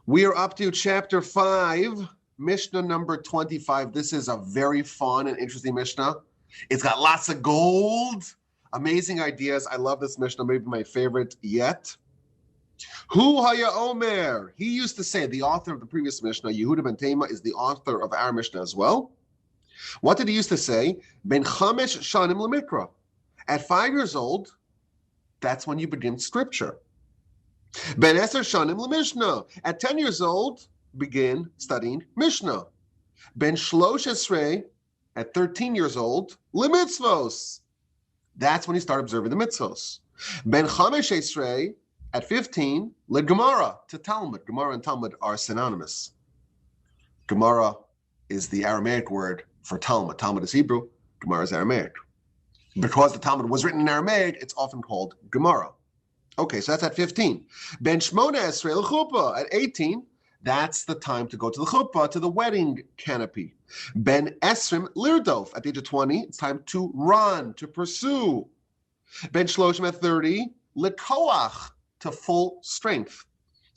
We are up to chapter 5, Mishnah number 25. This is a very fun and interesting Mishnah. It's got lots of gold, amazing ideas. I love this Mishnah, maybe my favorite yet. Hu haya omer. He used to say, the author of the previous Mishnah, Yehuda ben Tema, is the author of our Mishnah as well. What did he used to say? Ben chamesh shanim lemikra. At 5 years old, that's when you begin scripture. Ben eser shanim lemishnah. At 10 years old, begin studying Mishnah. Ben shlosh esrei. At 13 years old, lemitzvos. That's when you start observing the mitzvos. Ben chamesh esrei. At 15, led Gemara to Talmud. Gemara and Talmud are synonymous. Gemara is the Aramaic word for Talmud. Talmud is Hebrew. Gemara is Aramaic. Because the Talmud was written in Aramaic, it's often called Gemara. Okay, so that's at 15. Ben Shmona Esrei l'chuppah. At 18, that's the time to go to the chuppah, to the wedding canopy. Ben Esrim Lirdof. At the age of 20, it's time to run, to pursue. Ben Shloshim at 30, lekoach, to full strength.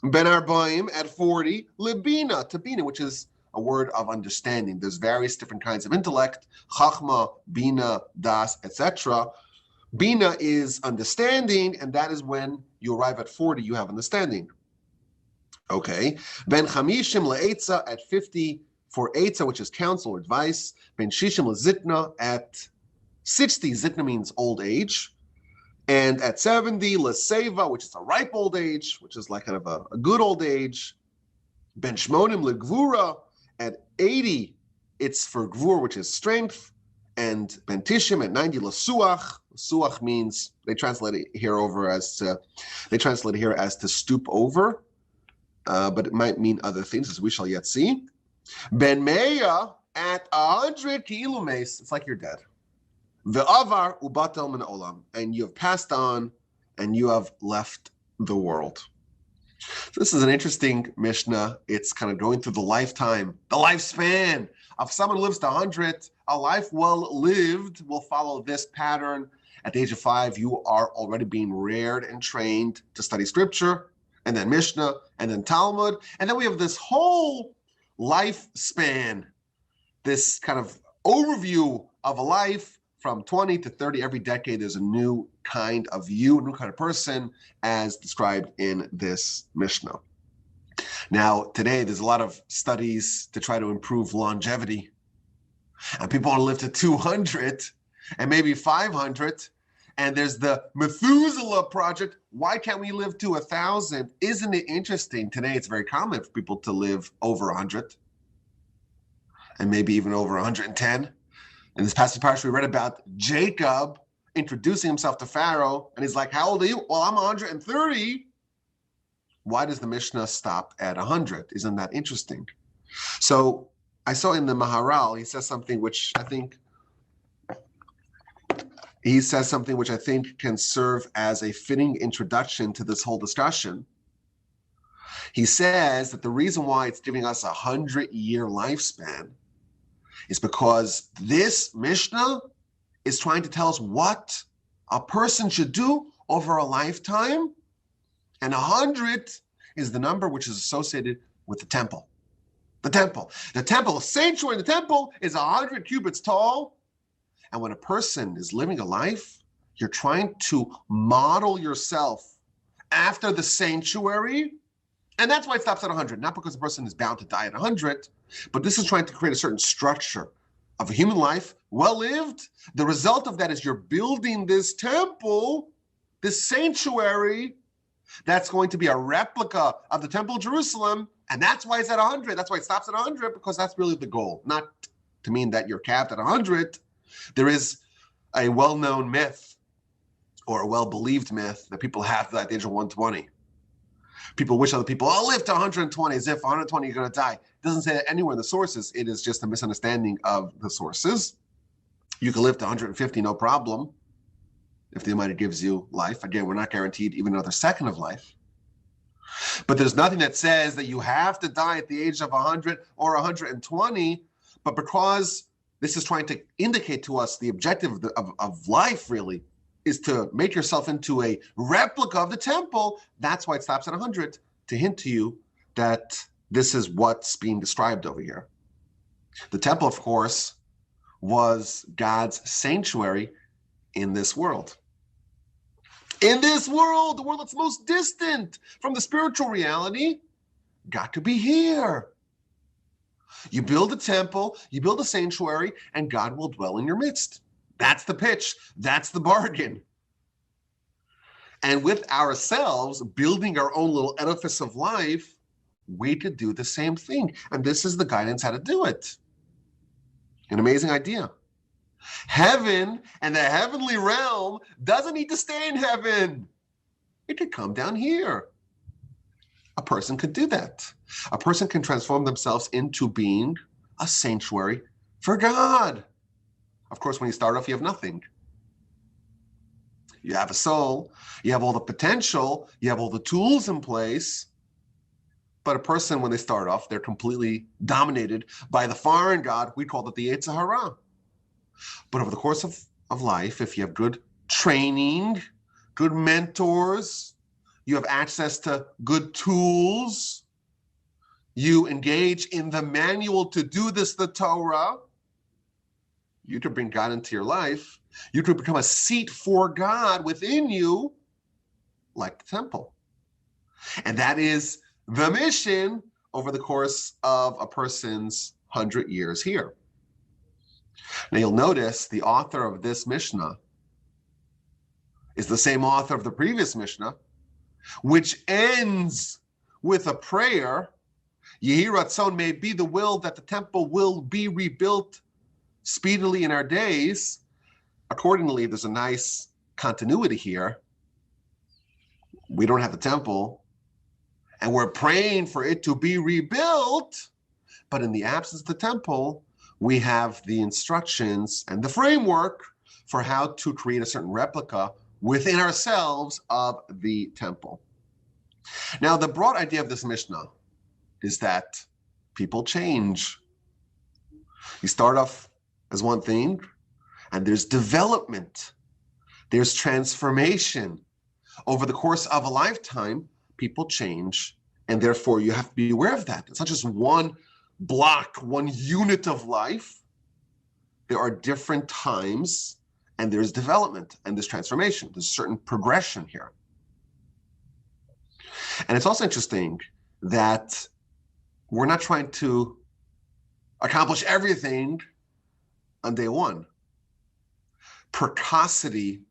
Ben Arbaim at 40, libina, to bina, which is a word of understanding. There's various different kinds of intellect, chachma, bina, das, etc. Bina is understanding, and that is when you arrive at 40, you have understanding. Okay. Ben chamishim le'etza, at 50, for etza, which is counsel or advice. Ben shishim le'zitna, at 60, zitna means old age. And at 70, leseva, which is a ripe old age, which is like kind of a good old age. Ben shmonim legvura, at 80, it's for gvur, which is strength. And ben tishim at 90, lesuach. Suach means, they translate it here as to stoop over, but it might mean other things, as we shall yet see. Ben meya, at 100 kilumes, it's like you're dead. Ve'avar ubatel min olam, and you have passed on, and you have left the world. So this is an interesting Mishnah. It's kind of going through the lifetime, the lifespan of someone who lives to 100. A life well lived will follow this pattern. At the age of 5, you are already being reared and trained to study scripture, and then Mishnah, and then Talmud. And then we have this whole lifespan, this kind of overview of a life from 20 to 30. Every decade, there's a new kind of you, a new kind of person, as described in this Mishnah. Now, today, there's a lot of studies to try to improve longevity. And people want to live to 200 and maybe 500. And there's the Methuselah project. Why can't we live to 1,000? Isn't it interesting? Today, it's very common for people to live over 100 and maybe even over 110. In this passage parsha, we read about Jacob introducing himself to Pharaoh. And he's like, how old are you? Well, I'm 130. Why does the Mishnah stop at 100? Isn't that interesting? So I saw in the Maharal, he says something which I think can serve as a fitting introduction to this whole discussion. He says that the reason why it's giving us 100-year lifespan is because this Mishnah is trying to tell us what a person should do over a lifetime. And 100 is the number which is associated with the temple. The temple, the sanctuary, the temple is 100 cubits tall. And when a person is living a life, you're trying to model yourself after the sanctuary. And that's why it stops at 100. Not because the person is bound to die at 100, but this is trying to create a certain structure of a human life, well lived. The result of that is you're building this temple, this sanctuary, that's going to be a replica of the Temple of Jerusalem. And that's why it's at 100. That's why it stops at 100, because that's really the goal. Not to mean that you're capped at 100. There is a well-known myth, or a well-believed myth, that people have at the age of 120. People wish other people, live to 120, as if 120 you're going to die. It doesn't say that anywhere in the sources. It is just a misunderstanding of the sources. You can live to 150, no problem, if the Almighty gives you life. Again, we're not guaranteed even another second of life. But there's nothing that says that you have to die at the age of 100 or 120. But because this is trying to indicate to us the objective of life, really, is to make yourself into a replica of the temple. That's why it stops at 100, to hint to you that this is what's being described over here. The temple, of course, was God's sanctuary in this world. In this world, the world that's most distant from the spiritual reality, got to be here. You build a temple, you build a sanctuary, and God will dwell in your midst. That's the pitch. That's the bargain. And with ourselves building our own little edifice of life, we could do the same thing. And this is the guidance how to do it. An amazing idea. Heaven and the heavenly realm doesn't need to stay in heaven. It could come down here. A person could do that. A person can transform themselves into being a sanctuary for God. Of course, when you start off, you have nothing. You have a soul, you have all the potential, you have all the tools in place. But a person, when they start off, they're completely dominated by the foreign God. We call it the Yetzer Hara. But over the course of life, if you have good training, good mentors, you have access to good tools, you engage in the manual to do this, the Torah, you could bring God into your life. You could become a seat for God within you, like the temple. And that is the mission over the course of a person's 100 years here. Now you'll notice the author of this Mishnah is the same author of the previous Mishnah, which ends with a prayer. Yehi Ratzon, may be the will that the temple will be rebuilt speedily in our days. Accordingly, there's a nice continuity here. We don't have the temple, and we're praying for it to be rebuilt, but in the absence of the temple, we have the instructions and the framework for how to create a certain replica within ourselves of the temple. Now, the broad idea of this Mishnah is that people change. You start off as one thing, and there's development, there's transformation. Over the course of a lifetime, people change, and therefore you have to be aware of that. It's not just one block, one unit of life. There are different times, and there's development, and there's transformation. There's a certain progression here. And it's also interesting that we're not trying to accomplish everything on day one. Precocity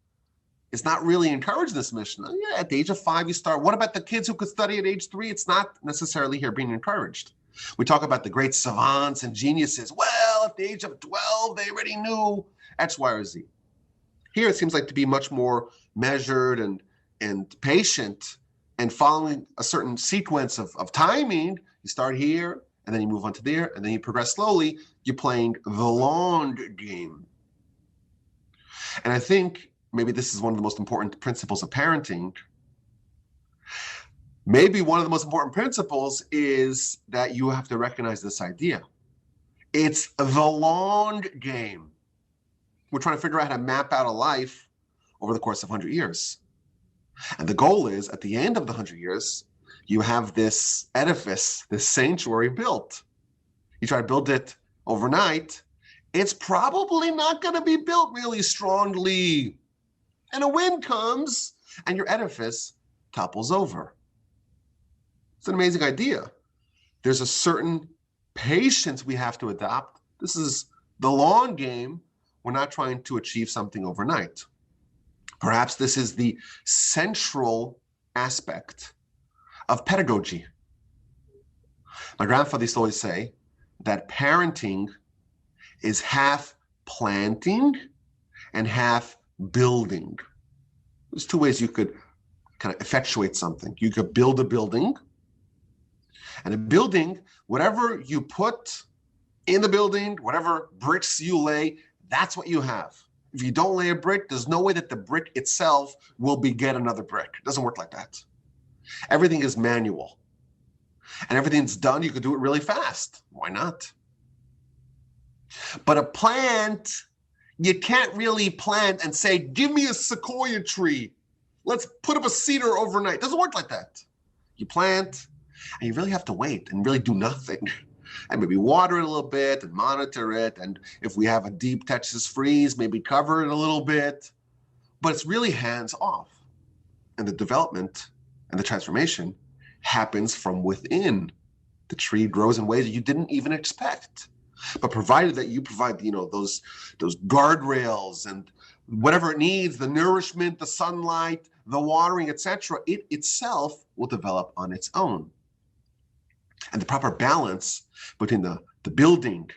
is not really encouraged in this Mishnah. Yeah, at the age of 5, you start. What about the kids who could study at age 3? It's not necessarily here being encouraged. We talk about the great savants and geniuses. Well, at the age of 12, they already knew X, Y, or Z. Here, it seems like to be much more measured and patient and following a certain sequence of timing. You start here, and then you move on to there, and then you progress slowly. You're playing the long game. And I think maybe this is one of the most important principles of parenting. Maybe one of the most important principles is that you have to recognize this idea. It's the long game. We're trying to figure out how to map out a life over the course of 100 years. And the goal is, at the end of the 100 years, you have this edifice, this sanctuary built. You try to build it overnight, it's probably not going to be built really strongly. And a wind comes, and your edifice topples over. It's an amazing idea. There's a certain patience we have to adopt. This is the long game. We're not trying to achieve something overnight. Perhaps this is the central aspect of pedagogy. My grandfather used to always say that parenting is half planting and half building. There's 2 ways you could kind of effectuate something. You could build a building, and a building, whatever you put in the building, whatever bricks you lay, that's what you have. If you don't lay a brick, there's no way that the brick itself will beget another brick. It doesn't work like that. Everything is manual. And everything's done, you could do it really fast. Why not? But a plant, you can't really plant and say, give me a sequoia tree. Let's put up a cedar overnight. It doesn't work like that. You plant, And you really have to wait and really do nothing. And maybe water it a little bit and monitor it. And if we have a deep Texas freeze, maybe cover it a little bit. But it's really hands off. And the development and the transformation happens from within. The tree grows in ways that you didn't even expect. But provided that you provide, those guardrails and whatever it needs, the nourishment, the sunlight, the watering, etc., it itself will develop on its own. And the proper balance between the building,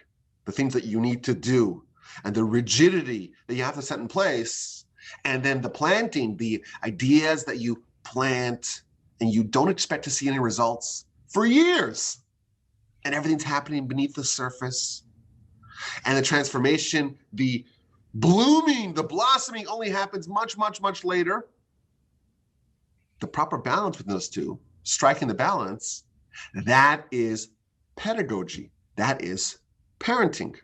the things that you need to do, and the rigidity that you have to set in place, and then the planting, the ideas that you plant, and you don't expect to see any results for years. And everything's happening beneath the surface. And the transformation, the blooming, the blossoming only happens much, much, much later. The proper balance between those two, striking the balance, that is pedagogy. That is parenting.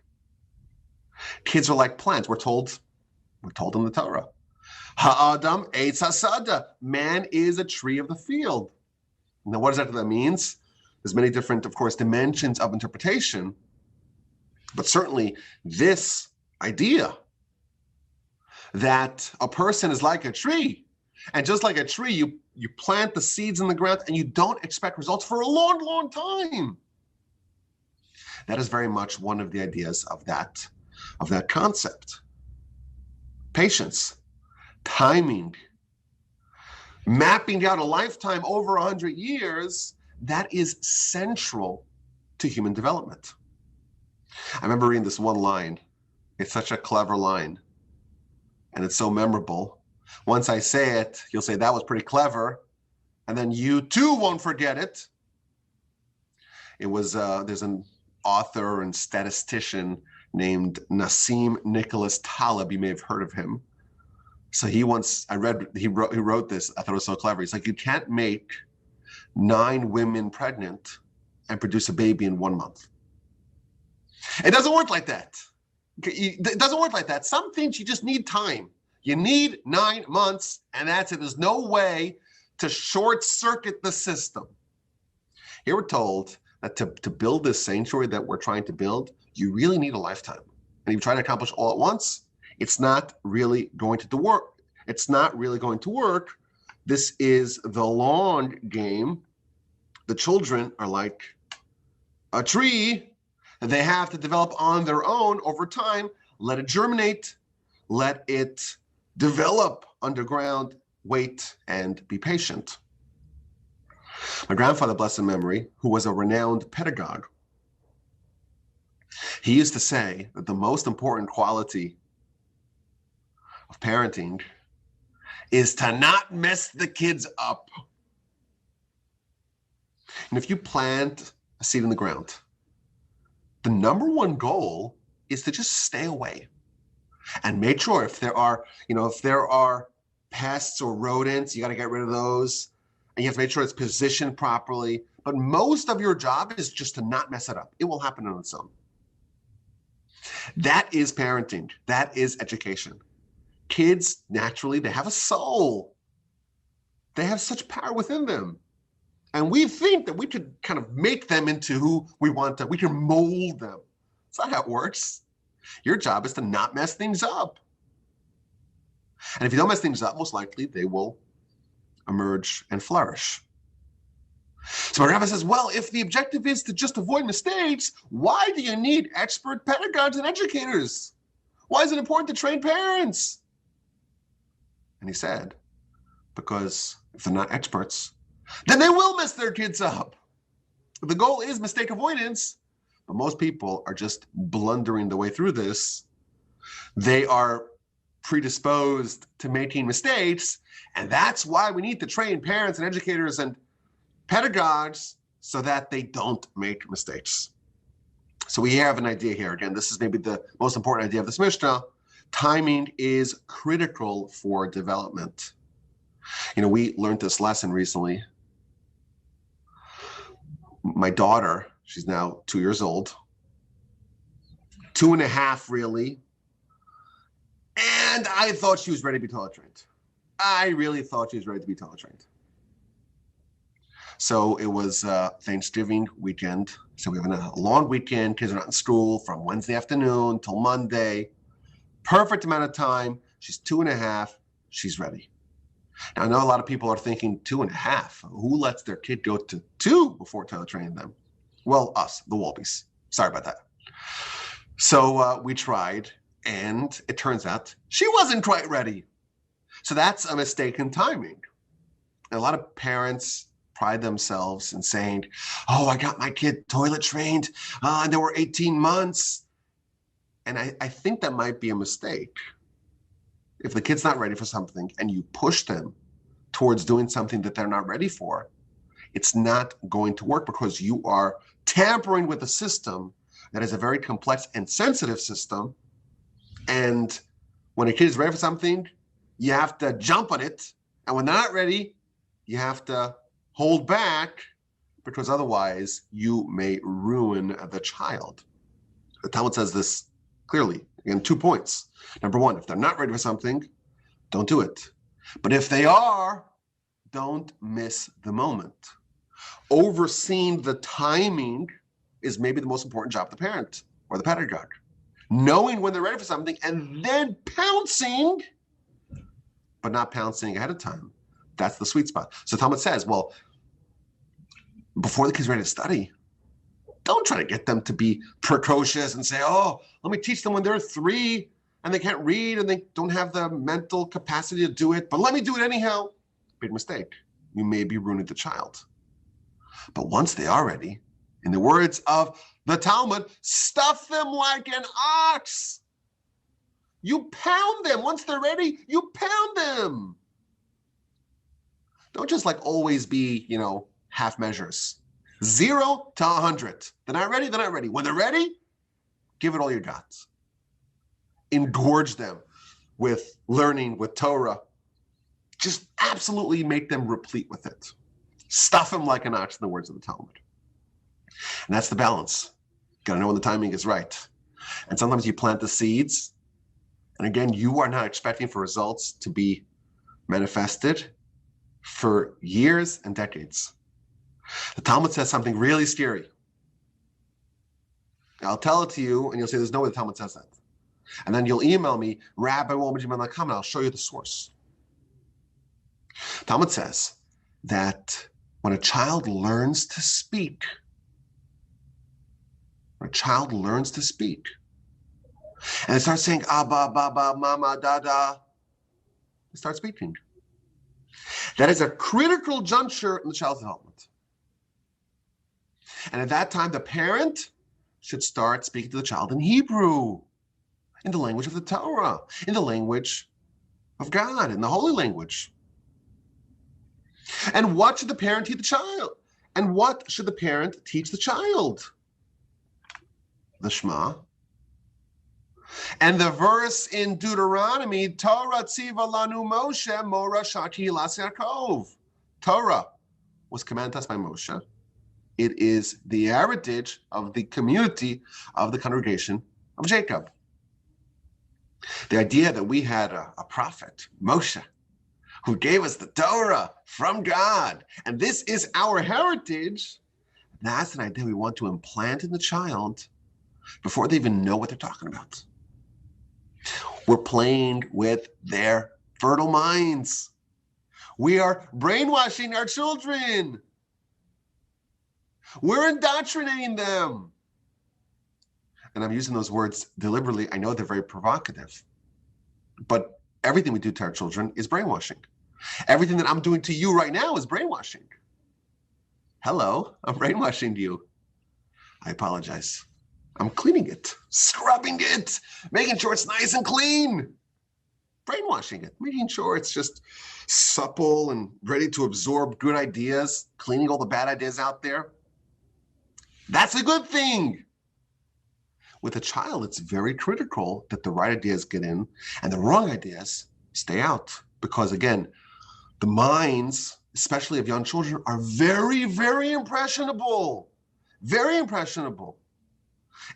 Kids are like plants. We're told in the Torah. Ha'adam eitz hasada. Man is a tree of the field. Now, what exactly that means? There's many different, of course, dimensions of interpretation. But certainly this idea that a person is like a tree, and just like a tree, you plant the seeds in the ground and you don't expect results for a long, long time. That is very much one of the ideas of that concept. Patience, timing, mapping out a lifetime over 100 years, that is central to human development. I remember reading this one line. It's such a clever line, and it's so memorable. Once I say it, you'll say, that was pretty clever, and then you too won't forget it. It was, there's an author and statistician named Nassim Nicholas Taleb. You may have heard of him. So he wrote this. I thought it was so clever. He's like, you can't make 9 women pregnant and produce a baby in 1 month. It doesn't work like that. It doesn't work like that. Some things you just need time. You need 9 months, and that's it. There's no way to short circuit the system. Here we're told that to build this sanctuary that we're trying to build, you really need a lifetime. And if you try to accomplish all at once, it's not really going to work. It's not really going to work. This is the long game. The children are like a tree. They have to develop on their own over time. Let it germinate. Let it develop underground. Wait and be patient. My grandfather, blessed memory, who was a renowned pedagogue, he used to say that the most important quality of parenting is to not mess the kids up. And if you plant a seed in the ground, the number one goal is to just stay away and make sure if there are pests or rodents, you got to get rid of those. And you have to make sure it's positioned properly. But most of your job is just to not mess it up. It will happen on its own. That is parenting. That is education. Kids, naturally, they have a soul. They have such power within them. And we think that we could kind of make them into who we want to. We can mold them. That's not how it works. Your job is to not mess things up. And if you don't mess things up, most likely they will emerge and flourish. So my rabbi says, well, if the objective is to just avoid mistakes, why do you need expert pedagogues and educators? Why is it important to train parents? And he said, because if they're not experts, then they will mess their kids up. The goal is mistake avoidance, but most people are just blundering the way through this. They are predisposed to making mistakes, and that's why we need to train parents and educators and pedagogues so that they don't make mistakes. So we have an idea here. Again, this is maybe the most important idea of this Mishnah. Timing is critical for development. We learned this lesson recently. My daughter, she's now 2 years old, 2.5 really, and I thought she was ready to be Torah trained. I really thought she was ready to be Torah trained. So it was Thanksgiving weekend. So we have a long weekend. Kids are not in school from Wednesday afternoon till Monday. Perfect amount of time. She's 2.5. She's ready. Now, I know a lot of people are thinking 2.5. Who lets their kid go to 2 before toilet training them? Well, us, the Wolbes. Sorry about that. So we tried, and it turns out she wasn't quite ready. So that's a mistaken timing. And a lot of parents pride themselves in saying, oh, I got my kid toilet trained, and they were 18 months. And I think that might be a mistake. If the kid's not ready for something and you push them towards doing something that they're not ready for, it's not going to work because you are tampering with a system that is a very complex and sensitive system. And when a kid is ready for something, you have to jump on it. And when they're not ready, you have to hold back because otherwise you may ruin the child. The Talmud says this clearly in 2 points. Number one, if they're not ready for something, don't do it. But if they are, don't miss the moment. Overseeing the timing is maybe the most important job of the parent or the pedagogue. Knowing when they're ready for something and then pouncing, but not pouncing ahead of time. That's the sweet spot. So Talmud says, well, before the kid's ready to study, don't try to get them to be precocious and say, oh, let me teach them when they're 3 and they can't read and they don't have the mental capacity to do it, but let me do it anyhow. Big mistake. You may be ruining the child. But once they are ready, in the words of the Talmud, stuff them like an ox. You pound them. Once they're ready, you pound them. Don't just always be, half measures. 0 to 100. They're not ready, they're not ready. When they're ready, give it all you got. Engorge them with learning, with Torah. Just absolutely make them replete with it. Stuff them like an ox, in the words of the Talmud. And that's the balance. Got to know when the timing is right. And sometimes you plant the seeds, and again, you are not expecting for results to be manifested for years and decades. The Talmud says something really scary. I'll tell it to you, and you'll say, there's no way the Talmud says that. And then you'll email me, Rabbi@wolbe.com, and I'll show you the source. Talmud says that when a child learns to speak, and they start saying, Abba, Baba, Mama, Dada, they start speaking. That is a critical juncture in the child's development. And at that time, the parent should start speaking to the child in Hebrew, in the language of the Torah, in the language of God, in the holy language. And what should the parent teach the child? And what should the parent teach the child? The Shema. And the verse in Deuteronomy, Torah tziva lanu Moshe, Mora Shaki Las Yaakov. Torah was commanded us by Moshe. It is the heritage of the community of the congregation of Jacob. The idea that we had a prophet, Moshe, who gave us the Torah from God, and this is our heritage, that's an idea we want to implant in the child before they even know what they're talking about. We're playing with their fertile minds. We are brainwashing our children. We're indoctrinating them. And I'm using those words deliberately. I know they're very provocative. But everything we do to our children is brainwashing. Everything that I'm doing to you right now is brainwashing. Hello, I'm brainwashing you. I apologize. I'm cleaning it, scrubbing it, making sure it's nice and clean. Brainwashing it, making sure it's just supple and ready to absorb good ideas, cleaning all the bad ideas out there. That's a good thing. With a child, it's very critical that the right ideas get in and the wrong ideas stay out. Because again, the minds, especially of young children, are very, very impressionable. Very impressionable.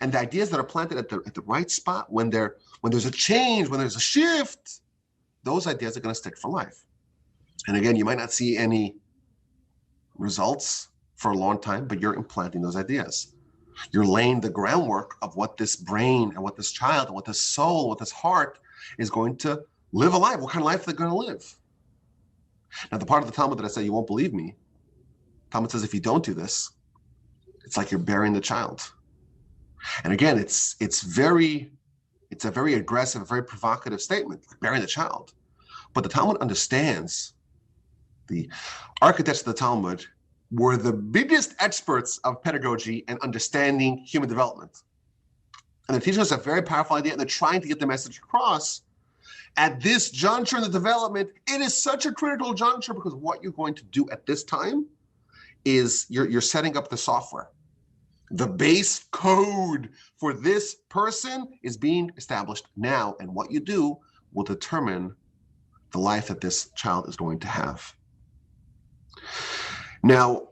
And the ideas that are planted at the right spot, when there's a change, when there's a shift, those ideas are going to stick for life. And again, you might not see any results for a long time, but you're implanting those ideas. You're laying the groundwork of what this brain and what this child and what this soul, what this heart is going to live a life. What kind of life they're going to live. Now, the part of the Talmud that I said you won't believe me, Talmud says if you don't do this, it's like you're burying the child. And again, it's a very aggressive, very provocative statement, like burying the child. But the Talmud understands, the architects of the Talmud were the biggest experts of pedagogy and understanding human development. And they're teaching us a very powerful idea, and they're trying to get the message across. At this juncture in the development, it is such a critical juncture because what you're going to do at this time is you're setting up the software. The base code for this person is being established now, and what you do will determine the life that this child is going to have. Now,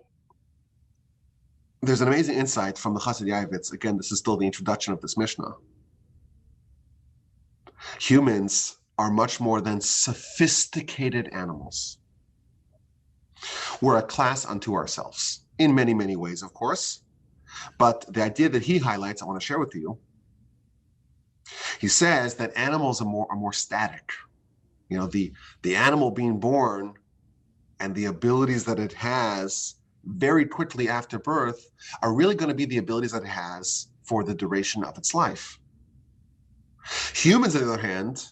there's an amazing insight from the Chassid Yavitz. Again, this is still the introduction of this Mishnah. Humans are much more than sophisticated animals. We're a class unto ourselves, in many, many ways, of course. But the idea that he highlights, I want to share with you. He says that animals are more static. You know, the animal being born and the abilities that it has very quickly after birth are really going to be the abilities that it has for the duration of its life. Humans, on the other hand,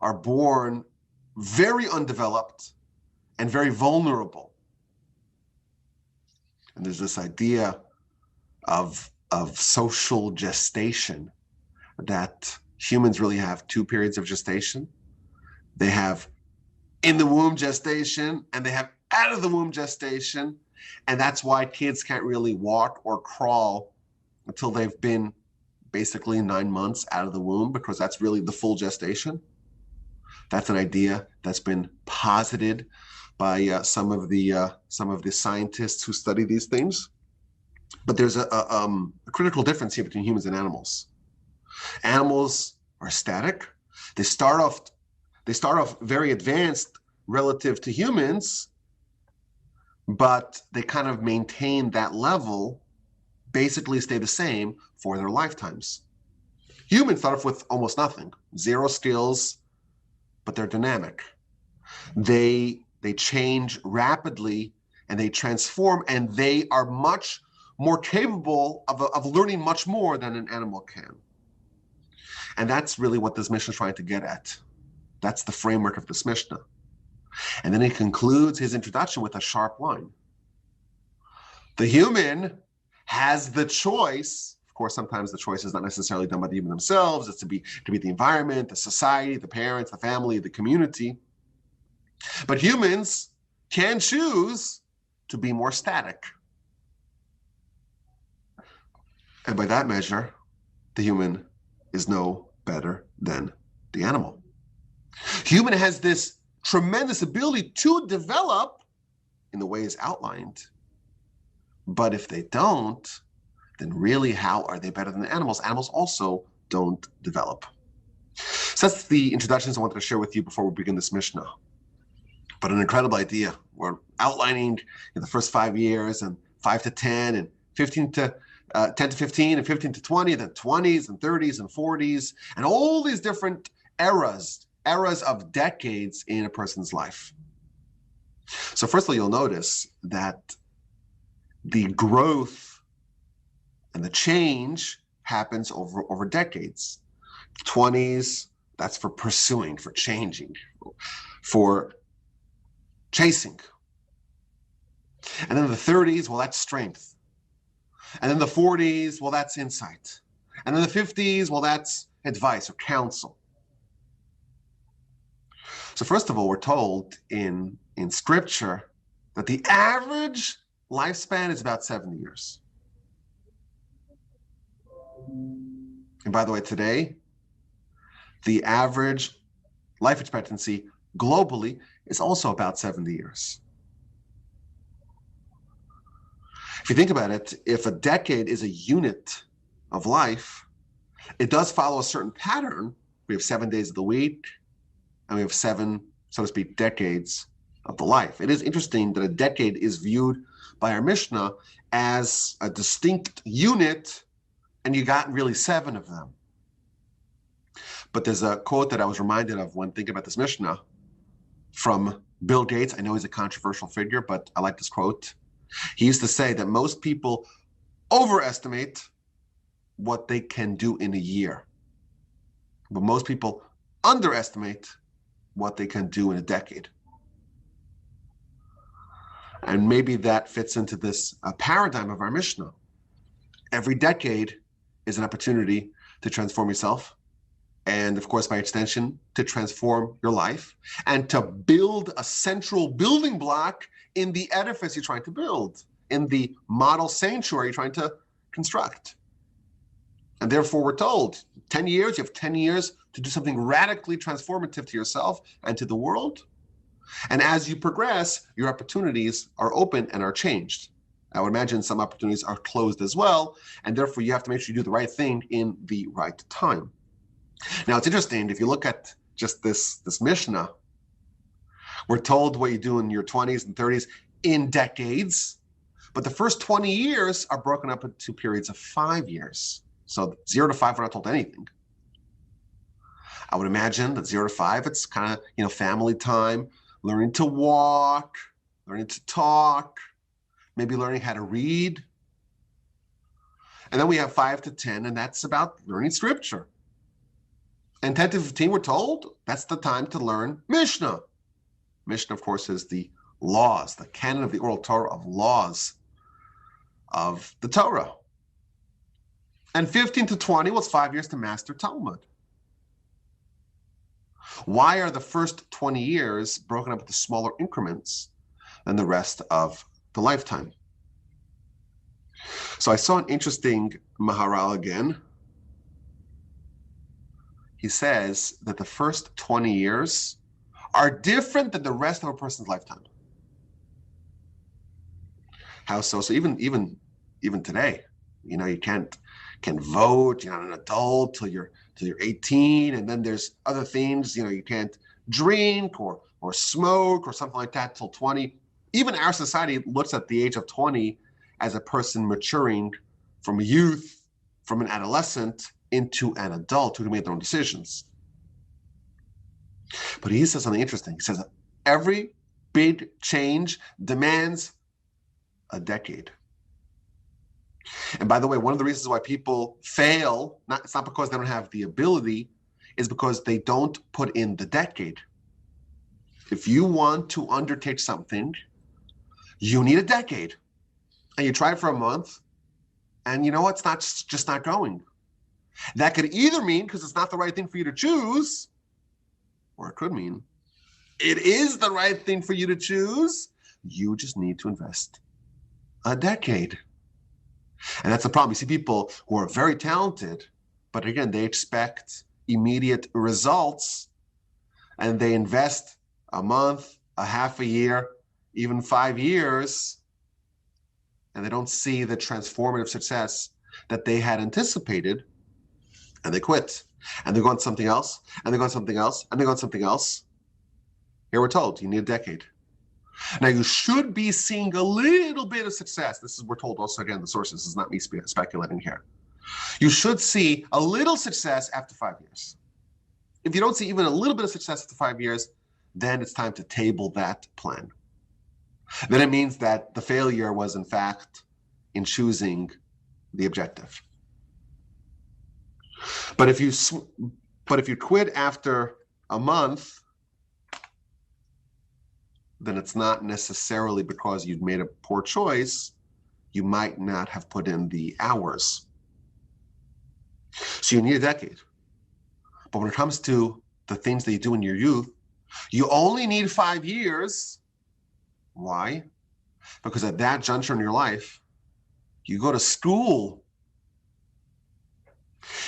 are born very undeveloped and very vulnerable. And there's this idea of social gestation, that humans really have two periods of gestation. They have in the womb gestation and they have out of the womb gestation. And that's why kids can't really walk or crawl until they've been basically 9 months out of the womb, because that's really the full gestation. That's an idea that's been posited by some of the scientists who study these things. But there's a critical difference here between humans and animals. Animals are static. They start off very advanced relative to humans, but they kind of maintain that level, basically stay the same for their lifetimes. Humans start off with almost nothing, zero skills, but they're dynamic. They change rapidly and they transform, and they are much more capable of learning much more than an animal can. And that's really what this Mishnah is trying to get at. That's the framework of this Mishnah. And then he concludes his introduction with a sharp line. The human has the choice. Of course, sometimes the choice is not necessarily done by the human themselves. It's to be the environment, the society, the parents, the family, the community. But humans can choose to be more static. And by that measure, the human is no better than the animal. Human has this tremendous ability to develop in the ways outlined. But if they don't, then really, how are they better than animals? Animals also don't develop. So that's the introductions I wanted to share with you before we begin this Mishnah. But an incredible idea. We're outlining in the first 5 years, and 5 to 10, and 10 to 15, and 15 to 20, then 20s and 30s and 40s, and all these different eras of decades in a person's life. So first of all, you'll notice that the growth and the change happens over decades. 20s, that's for pursuing, for changing, for chasing. And then the 30s, well, that's strength. And then the 40s, well, that's insight. And then the 50s, well, that's advice or counsel. So first of all, we're told in scripture that the average lifespan is about 70 years. And by the way, today, the average life expectancy globally is also about 70 years. If you think about it, if a decade is a unit of life, it does follow a certain pattern. We have 7 days of the week, and we have 7, so to speak, decades of the life. It is interesting that a decade is viewed by our Mishnah as a distinct unit, and you got really 7 of them. But there's a quote that I was reminded of when thinking about this Mishnah from Bill Gates. I know he's a controversial figure, but I like this quote. He used to say that most people overestimate what they can do in a year, but most people underestimate what they can do in a decade. And maybe that fits into this paradigm of our Mishnah. Every decade is an opportunity to transform yourself, and of course, by extension, to transform your life and to build a central building block in the edifice you're trying to build, in the model sanctuary you're trying to construct. And therefore, we're told 10 years, you have 10 years to do something radically transformative to yourself and to the world. And as you progress, your opportunities are open and are changed. I would imagine some opportunities are closed as well, and therefore you have to make sure you do the right thing in the right time. Now, it's interesting, if you look at just this Mishnah, we're told what you do in your 20s and 30s in decades, but the first 20 years are broken up into periods of 5 years. So 0 to 5, we're not told anything. I would imagine that 0 to 5, it's kind of, family time, learning to walk, learning to talk, maybe learning how to read. And then we have 5 to 10, and that's about learning scripture. And 10 to 15, we're told, that's the time to learn Mishnah. Mishnah, of course, is the laws, the canon of the oral Torah of laws of the Torah. And 15 to 20, well, it's 5 years to master Talmud. Why are the first 20 years broken up into smaller increments than the rest of the lifetime? So I saw an interesting Maharal again. He says that the first 20 years are different than the rest of a person's lifetime. How so? So even today, you can't vote. You're not an adult till you're 18, and then there's other things. You can't drink or smoke or something like that till 20. Even our society looks at the age of 20 as a person maturing from a youth, from an adolescent into an adult who can make their own decisions. But he says something interesting. He says every big change demands a decade. And by the way, one of the reasons why people fail, it's not because they don't have the ability, is because they don't put in the decade. If you want to undertake something, you need a decade. And you try it for a month, and it's just not going. That could either mean because it's not the right thing for you to choose, or it could mean it is the right thing for you to choose. You just need to invest a decade. And that's the problem. You see people who are very talented, but again, they expect immediate results, and they invest a month, a half a year, even 5 years, and they don't see the transformative success that they had anticipated, and they quit. And they go on something else, and they go on something else, and they go on something else. Here we're told, you need a decade. Now, you should be seeing a little bit of success. This is, we're told also, again, the sources, this is not me speculating here. You should see a little success after 5 years. If you don't see even a little bit of success after 5 years, then it's time to table that plan. Then it means that the failure was, in fact, in choosing the objective. But if you quit after a month, then it's not necessarily because you've made a poor choice. You might not have put in the hours. So you need a decade. But when it comes to the things that you do in your youth, you only need 5 years. Why? Because at that juncture in your life, you go to school.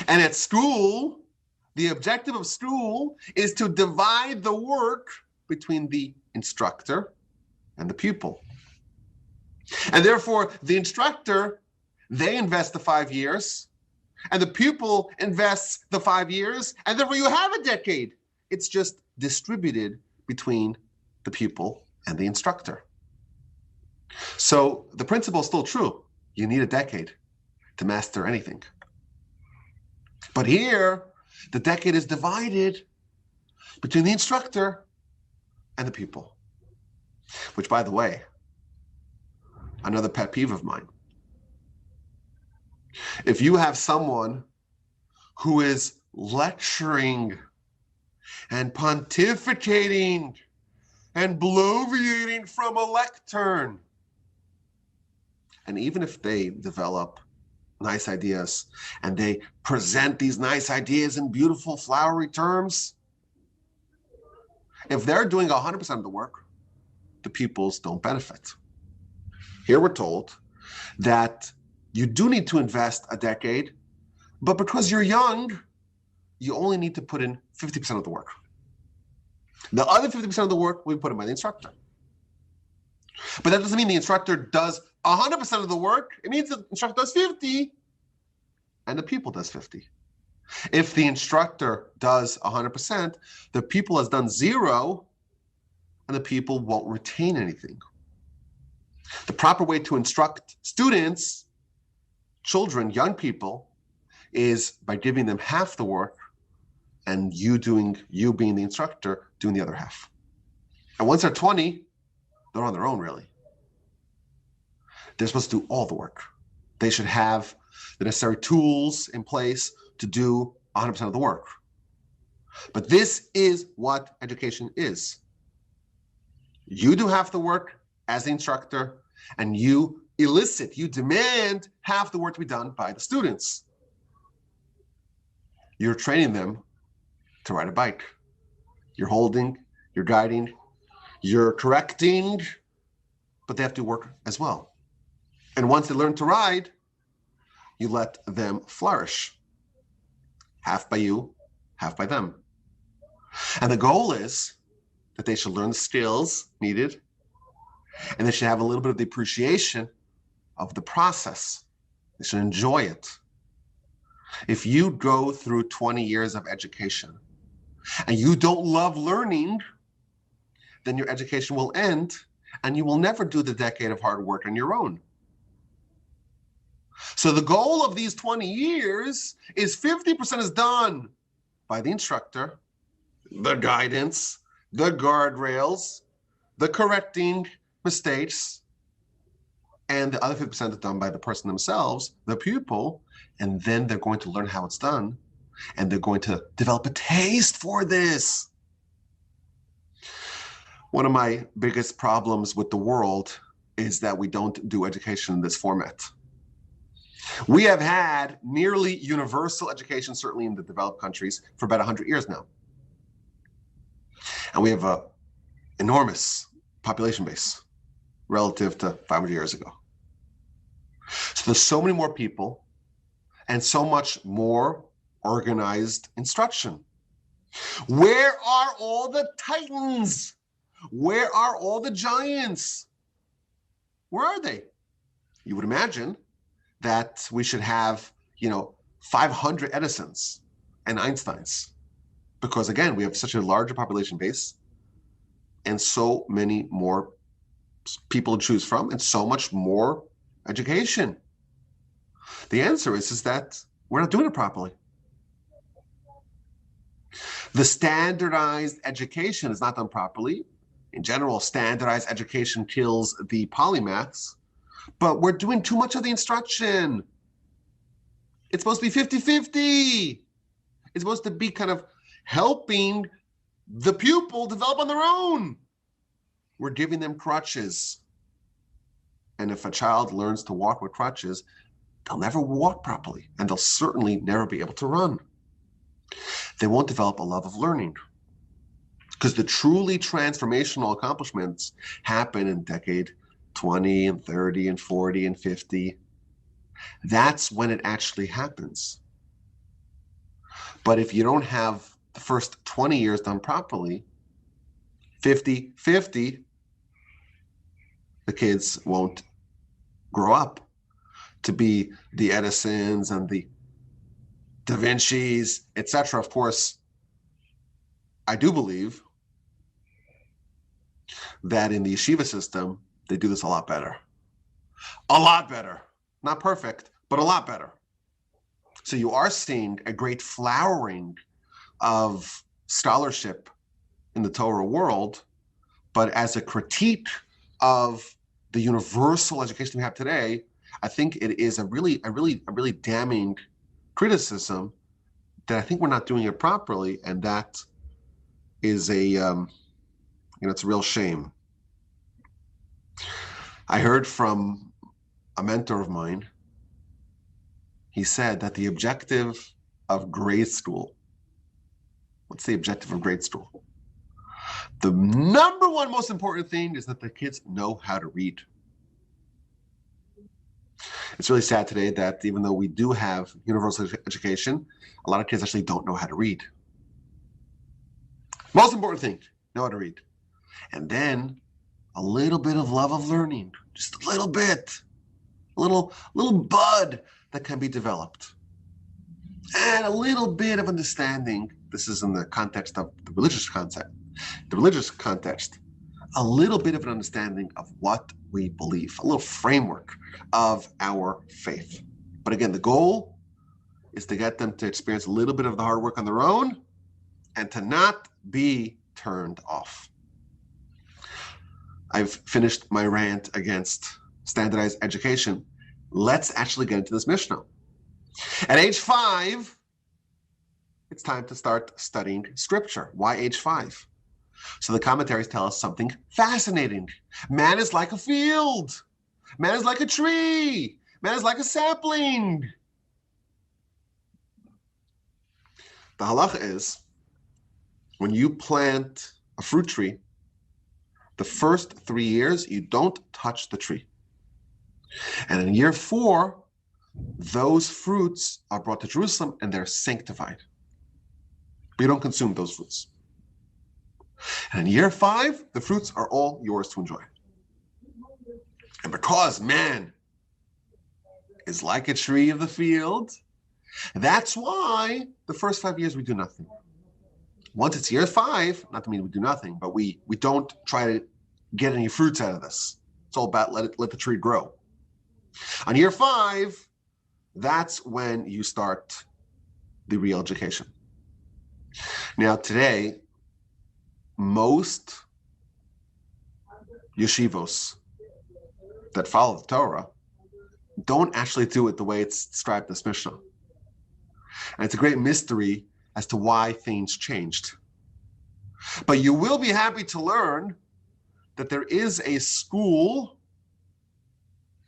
And at school, the objective of school is to divide the work between the instructor and the pupil. And therefore, the instructor, they invest the 5 years, and the pupil invests the 5 years, and therefore you have a decade. It's just distributed between the pupil and the instructor. So the principle is still true. You need a decade to master anything. But here, the decade is divided between the instructor and the pupil. Which, by the way, another pet peeve of mine. If you have someone who is lecturing and pontificating and bloviating from a lectern, and even if they develop nice ideas and they present these nice ideas in beautiful flowery terms, if they're doing 100% of the work, the pupils don't benefit. Here we're told that you do need to invest a decade, but because you're young, you only need to put in 50% of the work. The other 50% of the work we put in by the instructor. But that doesn't mean the instructor does 100% of the work. It means the instructor does 50 and the pupil does 50. If the instructor does 100%, the pupil has done 0 and the pupil won't retain anything. The proper way to instruct students, children, young people, is by giving them half the work and you being the instructor, doing the other half. And once they're 20, they're on their own, really. They're supposed to do all the work. They should have the necessary tools in place to do 100% of the work. But this is what education is. You do half the work as the instructor, and you demand half the work to be done by the students. You're training them to ride a bike. You're holding, you're guiding, you're correcting, but they have to work as well. And once they learn to ride, you let them flourish. Half by you, half by them. And the goal is that they should learn the skills needed, and they should have a little bit of the appreciation of the process. They should enjoy it. If you go through 20 years of education and you don't love learning, then your education will end and you will never do the decade of hard work on your own. So the goal of these 20 years is 50% is done by the instructor, the guidance, the guardrails, the correcting mistakes, and the other 50% is done by the person themselves, the pupil, and then they're going to learn how it's done, and they're going to develop a taste for this. One of my biggest problems with the world is that we don't do education in this format. We have had nearly universal education, certainly in the developed countries, for about 100 years now. And we have an enormous population base relative to 500 years ago. So there's so many more people and so much more organized instruction. Where are all the titans? Where are all the giants? Where are they? You would imagine that we should have, 500 Edisons and Einsteins, because again, we have such a larger population base and so many more people to choose from and so much more education. The answer is that we're not doing it properly. The standardized education is not done properly. In general, standardized education kills the polymaths, but we're doing too much of the instruction. It's supposed to be 50-50. It's supposed to be kind of helping the pupil develop on their own. We're giving them crutches. And if a child learns to walk with crutches, they'll never walk properly, and they'll certainly never be able to run. They won't develop a love of learning, because the truly transformational accomplishments happen in decade 20 and 30 and 40 and 50. That's when it actually happens. But if you don't have the first 20 years done properly, 50-50, the kids won't grow up to be the Edisons and the Da Vinci's, etc. Of course, I do believe that in the yeshiva system, they do this a lot better. A lot better. Not perfect, but a lot better. So you are seeing a great flowering of scholarship in the Torah world, but as a critique of the universal education we have today, I think it is a really damning criticism that I think we're not doing it properly, and that is it's a real shame. I heard from a mentor of mine. He said that the objective of grade school, what's the objective of grade school? The number one most important thing is that the kids know how to read. It's really sad today that even though we do have universal education, a lot of kids actually don't know how to read. Most important thing, know how to read. And then a little bit of love of learning, just a little bit, a little bud that can be developed. And a little bit of understanding, this is in the context of the religious concept, the religious context, a little bit of an understanding of what we believe, a little framework of our faith. But again, the goal is to get them to experience a little bit of the hard work on their own and to not be turned off. I've finished my rant against standardized education. Let's actually get into this Mishnah. At age 5, it's time to start studying scripture. Why age 5? So the commentaries tell us something fascinating. Man is like a field. Man is like a tree. Man is like a sapling. The halacha is, when you plant a fruit tree, the first 3 years, you don't touch the tree. And in year 4, those fruits are brought to Jerusalem and they're sanctified. But you don't consume those fruits. And in year 5, the fruits are all yours to enjoy. And because man is like a tree of the field, that's why the first 5 years we do nothing. Once it's year 5, not to mean we do nothing, but we don't try to get any fruits out of this. It's all about let the tree grow. On year 5, that's when you start the real education. Now today, most yeshivos that follow the Torah don't actually do it the way it's described in this Mishnah. And it's a great mystery as to why things changed. But you will be happy to learn that there is a school,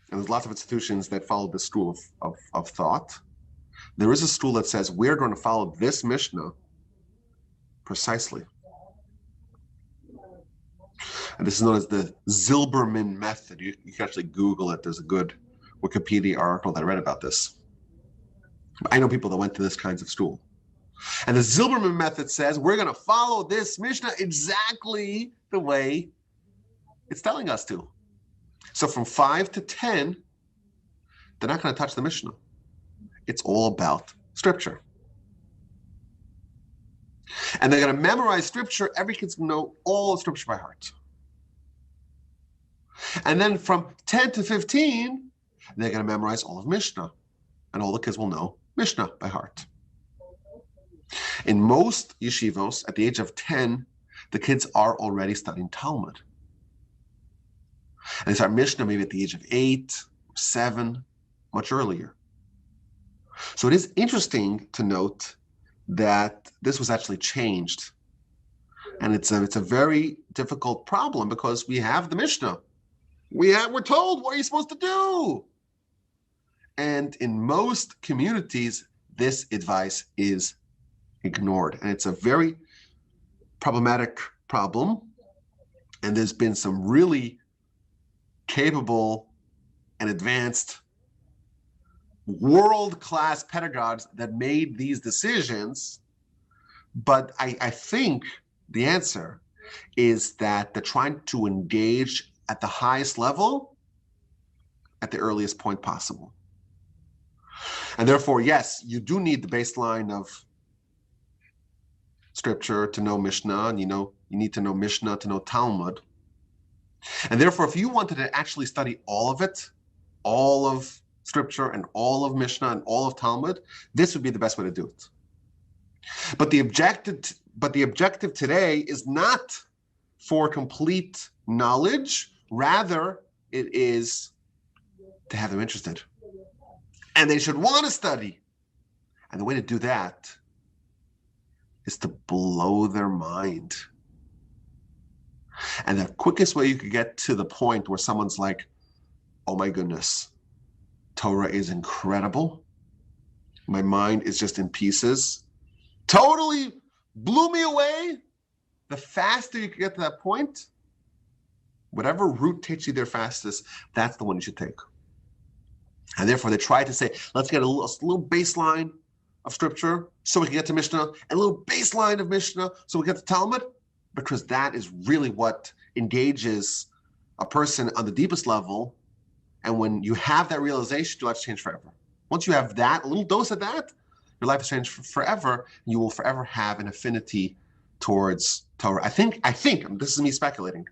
and there's lots of institutions that follow this school of thought. There is a school that says we're going to follow this Mishnah precisely. And this is known as the Zilberman method. You can actually Google it. There's a good Wikipedia article that I read about this. I know people that went to this kinds of school. And the Zilberman method says we're going to follow this Mishnah exactly the way it's telling us to. So from 5 to 10, they're not going to touch the Mishnah. It's all about scripture. And they're going to memorize scripture. Every kid's going to know all the scripture by heart. And then from 10 to 15, they're going to memorize all of Mishnah. And all the kids will know Mishnah by heart. In most yeshivos, at the age of 10, the kids are already studying Talmud. And they start Mishnah maybe at the age of 8, 7, much earlier. So it is interesting to note that this was actually changed. And it's a very difficult problem because we have the Mishnah. We're told what you're supposed to do. And in most communities, this advice is ignored. And it's a very problematic problem. And there's been some really capable and advanced world-class pedagogues that made these decisions. But I think the answer is that they're trying to engage at the highest level at the earliest point possible. And therefore, yes, you do need the baseline of scripture to know Mishnah, and you need to know Mishnah to know Talmud. And therefore, if you wanted to actually study all of it, all of Scripture and all of Mishnah and all of Talmud, this would be the best way to do it. But the objective today is not for complete knowledge. Rather, it is to have them interested. And they should want to study. And the way to do that is to blow their mind. And the quickest way you could get to the point where someone's like, oh my goodness, Torah is incredible. My mind is just in pieces. Totally blew me away. The faster you can get to that point, whatever route takes you there fastest, that's the one you should take. And therefore, they try to say, let's get a little baseline of Scripture so we can get to Mishnah, and a little baseline of Mishnah so we get to Talmud, because that is really what engages a person on the deepest level. And when you have that realization, your life has changed forever. Once you have that, a little dose of that, your life has changed forever. You will forever have an affinity towards Torah. I think, this is me speculating,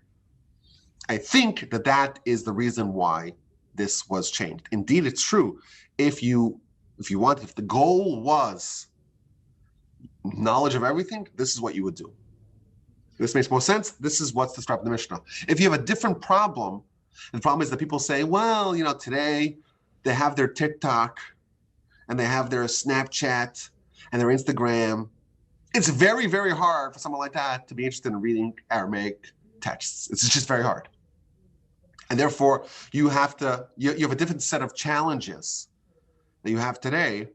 I think that is the reason why this was changed. Indeed, it's true. If the goal was knowledge of everything, this is what you would do. This makes more sense. This is what's described in the Mishnah. If you have a different problem, the problem is that people say, well, today they have their TikTok and they have their Snapchat and their Instagram. It's very, very hard for someone like that to be interested in reading Aramaic texts. It's just very hard. And therefore, you have a different set of challenges that you have today.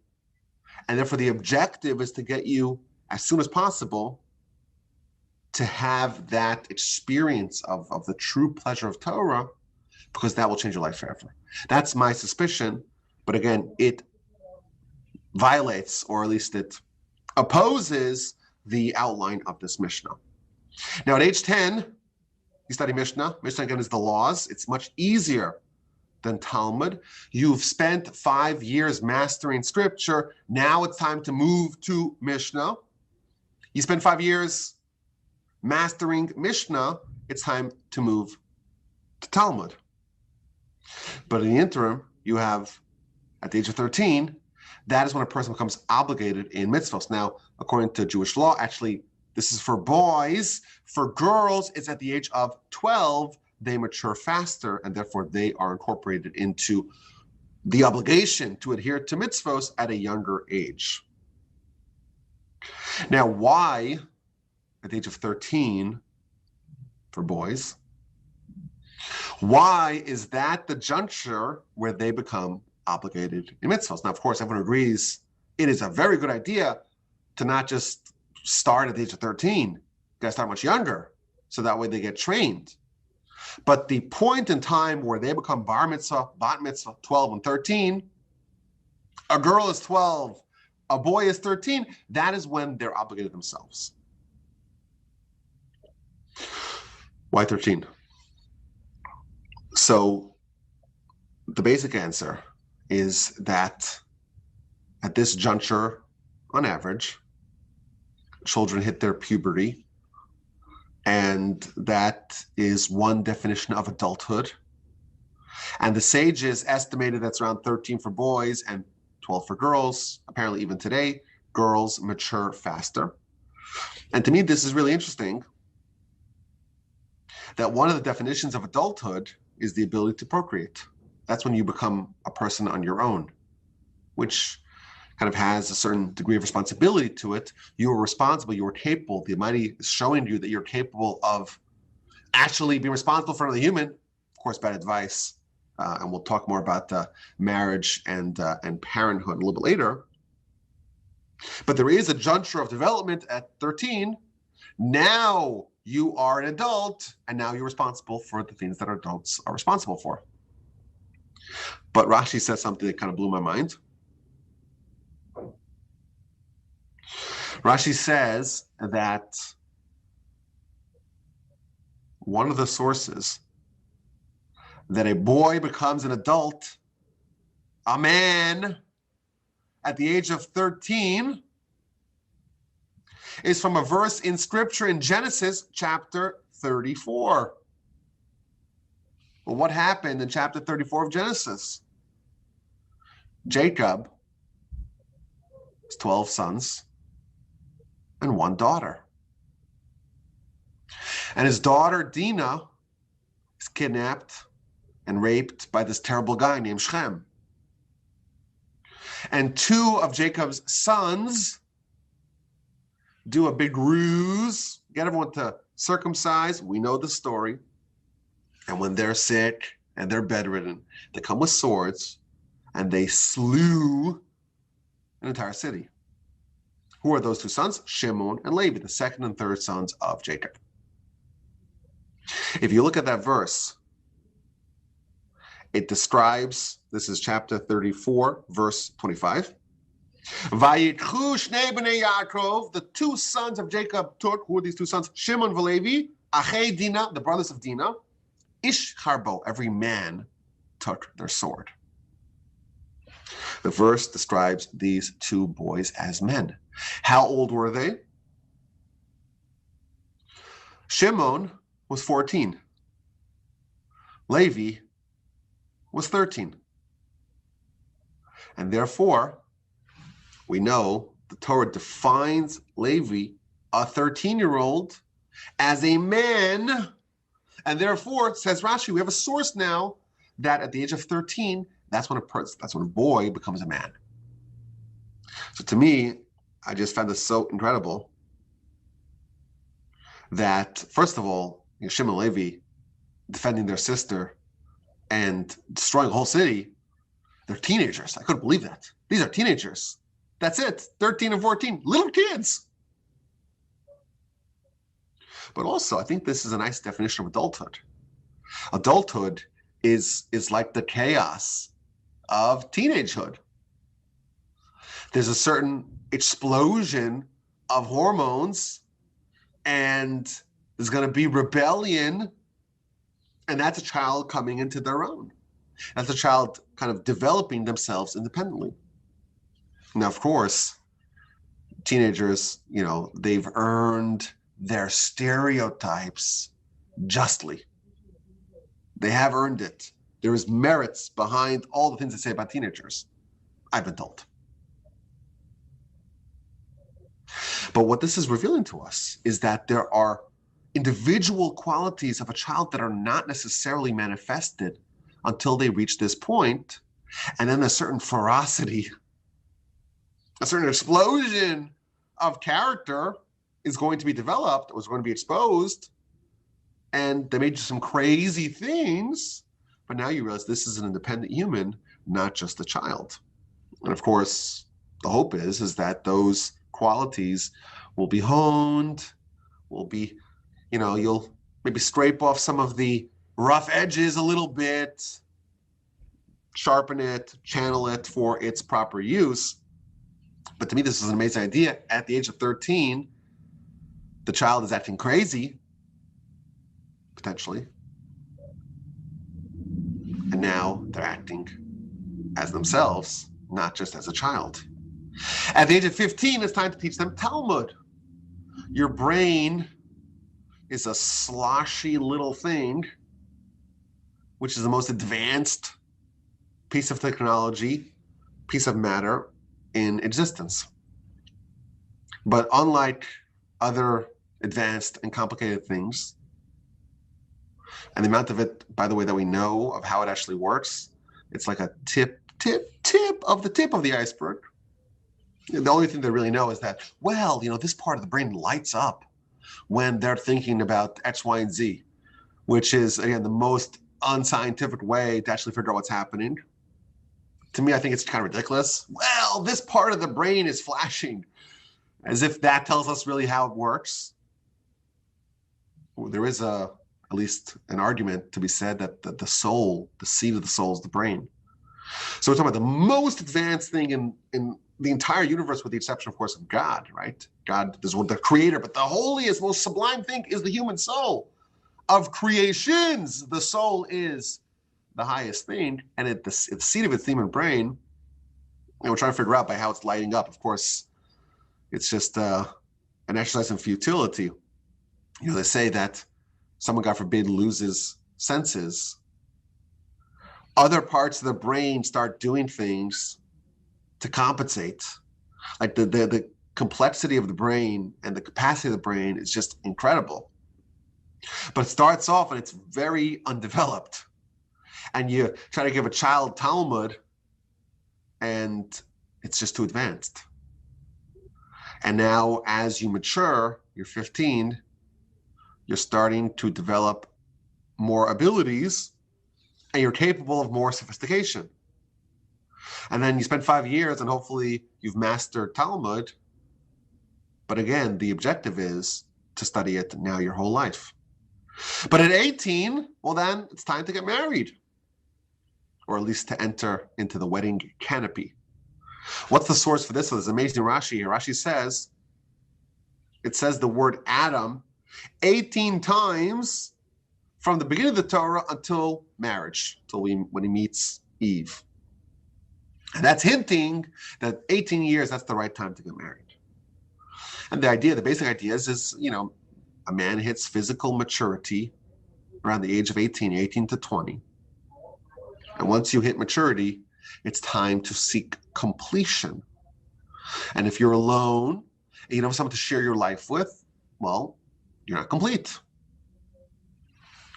And therefore, the objective is to get you, as soon as possible, to have that experience of the true pleasure of Torah, because that will change your life forever. That's my suspicion. But again, it violates, or at least it opposes, the outline of this Mishnah. Now, at age 10, you study Mishnah. Mishnah, again, is the laws. It's much easier than Talmud. You've spent 5 years mastering Scripture. Now it's time to move to Mishnah. You spent 5 years mastering Mishnah. It's time to move to Talmud. But in the interim, you have, at the age of 13, that is when a person becomes obligated in mitzvahs. Now, according to Jewish law, actually, this is for boys. For girls, it's at the age of 12. They mature faster, and therefore they are incorporated into the obligation to adhere to mitzvahs at a younger age. Now, why at the age of 13 for boys? Why is that the juncture where they become obligated in mitzvahs? Now, of course, everyone agrees it is a very good idea to not just start at the age of 13. You got to start much younger, so that way they get trained. But the point in time where they become bar mitzvah, bat mitzvah, 12 and 13, a girl is 12, a boy is 13, that is when they're obligated themselves. Why 13? So the basic answer is that at this juncture, on average, children hit their puberty, and that is one definition of adulthood. And the sages estimated that's around 13 for boys and 12 for girls. Apparently, even today, girls mature faster. And to me, this is really interesting, that one of the definitions of adulthood is the ability to procreate. That's when you become a person on your own, which kind of has a certain degree of responsibility to it. You are responsible, you are capable. The Almighty is showing you that you're capable of actually being responsible for another human. Of course, bad advice. And we'll talk more about marriage and parenthood a little bit later. But there is a juncture of development at 13. Now you are an adult, and now you're responsible for the things that adults are responsible for. But Rashi says something that kind of blew my mind. Rashi says that one of the sources that a boy becomes an adult, a man, at the age of 13, is from a verse in Scripture in Genesis chapter 34. Well, what happened in chapter 34 of Genesis? Jacob has 12 sons and one daughter. And his daughter, Dinah, is kidnapped and raped by this terrible guy named Shem. And two of Jacob's sons do a big ruse, get everyone to circumcise. We know the story. And when they're sick and they're bedridden, they come with swords and they slew an entire city. Who are those two sons? Shimon and Levi, the second and third sons of Jacob. If you look at that verse, it describes, this is chapter 34, verse 25. Vayikhu shnei bnei Yaakov, the two sons of Jacob took, who are these two sons? Shimon and Levi, achei Dinah, the brothers of Dinah, ish harbo, every man took their sword. The verse describes these two boys as men. How old were they? Shimon was 14. Levi was 13. And therefore, we know the Torah defines Levi, a 13-year-old, as a man. And therefore, says Rashi, we have a source now that at the age of 13, that's when a boy becomes a man. So to me, I just found this so incredible that, first of all, Shimon and Levi defending their sister and destroying a whole city, they're teenagers. I couldn't believe that. These are teenagers. That's it, 13 and 14, little kids. But also, I think this is a nice definition of adulthood. Adulthood is like the chaos of teenagehood. There's a certain explosion of hormones, and there's going to be rebellion, and that's a child coming into their own. That's a child kind of developing themselves independently. Now, of course, teenagers, they've earned their stereotypes justly. They have earned it. There is merits behind all the things they say about teenagers, I've been told. But what this is revealing to us is that there are individual qualities of a child that are not necessarily manifested until they reach this point, and then a certain ferocity, a certain explosion of character is going to be developed, or is going to be exposed, and they may do some crazy things, but now you realize this is an independent human, not just a child. And of course, the hope is that those qualities will be honed, will be, you'll maybe scrape off some of the rough edges a little bit, sharpen it, channel it for its proper use. But to me, this is an amazing idea. At the age of 13, the child is acting crazy, potentially. And now they're acting as themselves, not just as a child. At the age of 15, it's time to teach them Talmud. Your brain is a sloshy little thing, which is the most advanced piece of technology, piece of matter in existence. But unlike other advanced and complicated things, and the amount of it, by the way, that we know of how it actually works, it's like a tip of the iceberg. The only thing they really know is that, this part of the brain lights up when they're thinking about X, Y, and Z, which is, again, the most unscientific way to actually figure out what's happening. To me, I think it's kind of ridiculous. This part of the brain is flashing, as if that tells us really how it works. There is at least an argument to be said that the soul, the seat of the soul, is the brain. So we're talking about the most advanced thing in the entire universe, with the exception, of course, of God, right? God is the creator, but the holiest, most sublime thing is the human soul. Of creations, the soul is the highest thing, and at the seat of its human brain, and we're trying to figure out by how it's lighting up. Of course, it's just an exercise in futility. They say that someone, God forbid, loses senses, other parts of the brain start doing things to compensate. Like the complexity of the brain and the capacity of the brain is just incredible. But it starts off and it's very undeveloped. And you try to give a child Talmud and it's just too advanced. And now as you mature, you're 15, you're starting to develop more abilities and you're capable of more sophistication. And then you spend 5 years and hopefully you've mastered Talmud. But again, the objective is to study it now your whole life. But at 18, well, then it's time to get married, or at least to enter into the wedding canopy. What's the source for this? So there's amazing Rashi here. Rashi says, it says the word Adam 18 times from the beginning of the Torah until marriage, when he meets Eve. And that's hinting that 18 years, that's the right time to get married. And the basic idea is, a man hits physical maturity around the age of 18 to 20. And once you hit maturity, it's time to seek completion. And if you're alone, and you don't have someone to share your life with, well, you're not complete.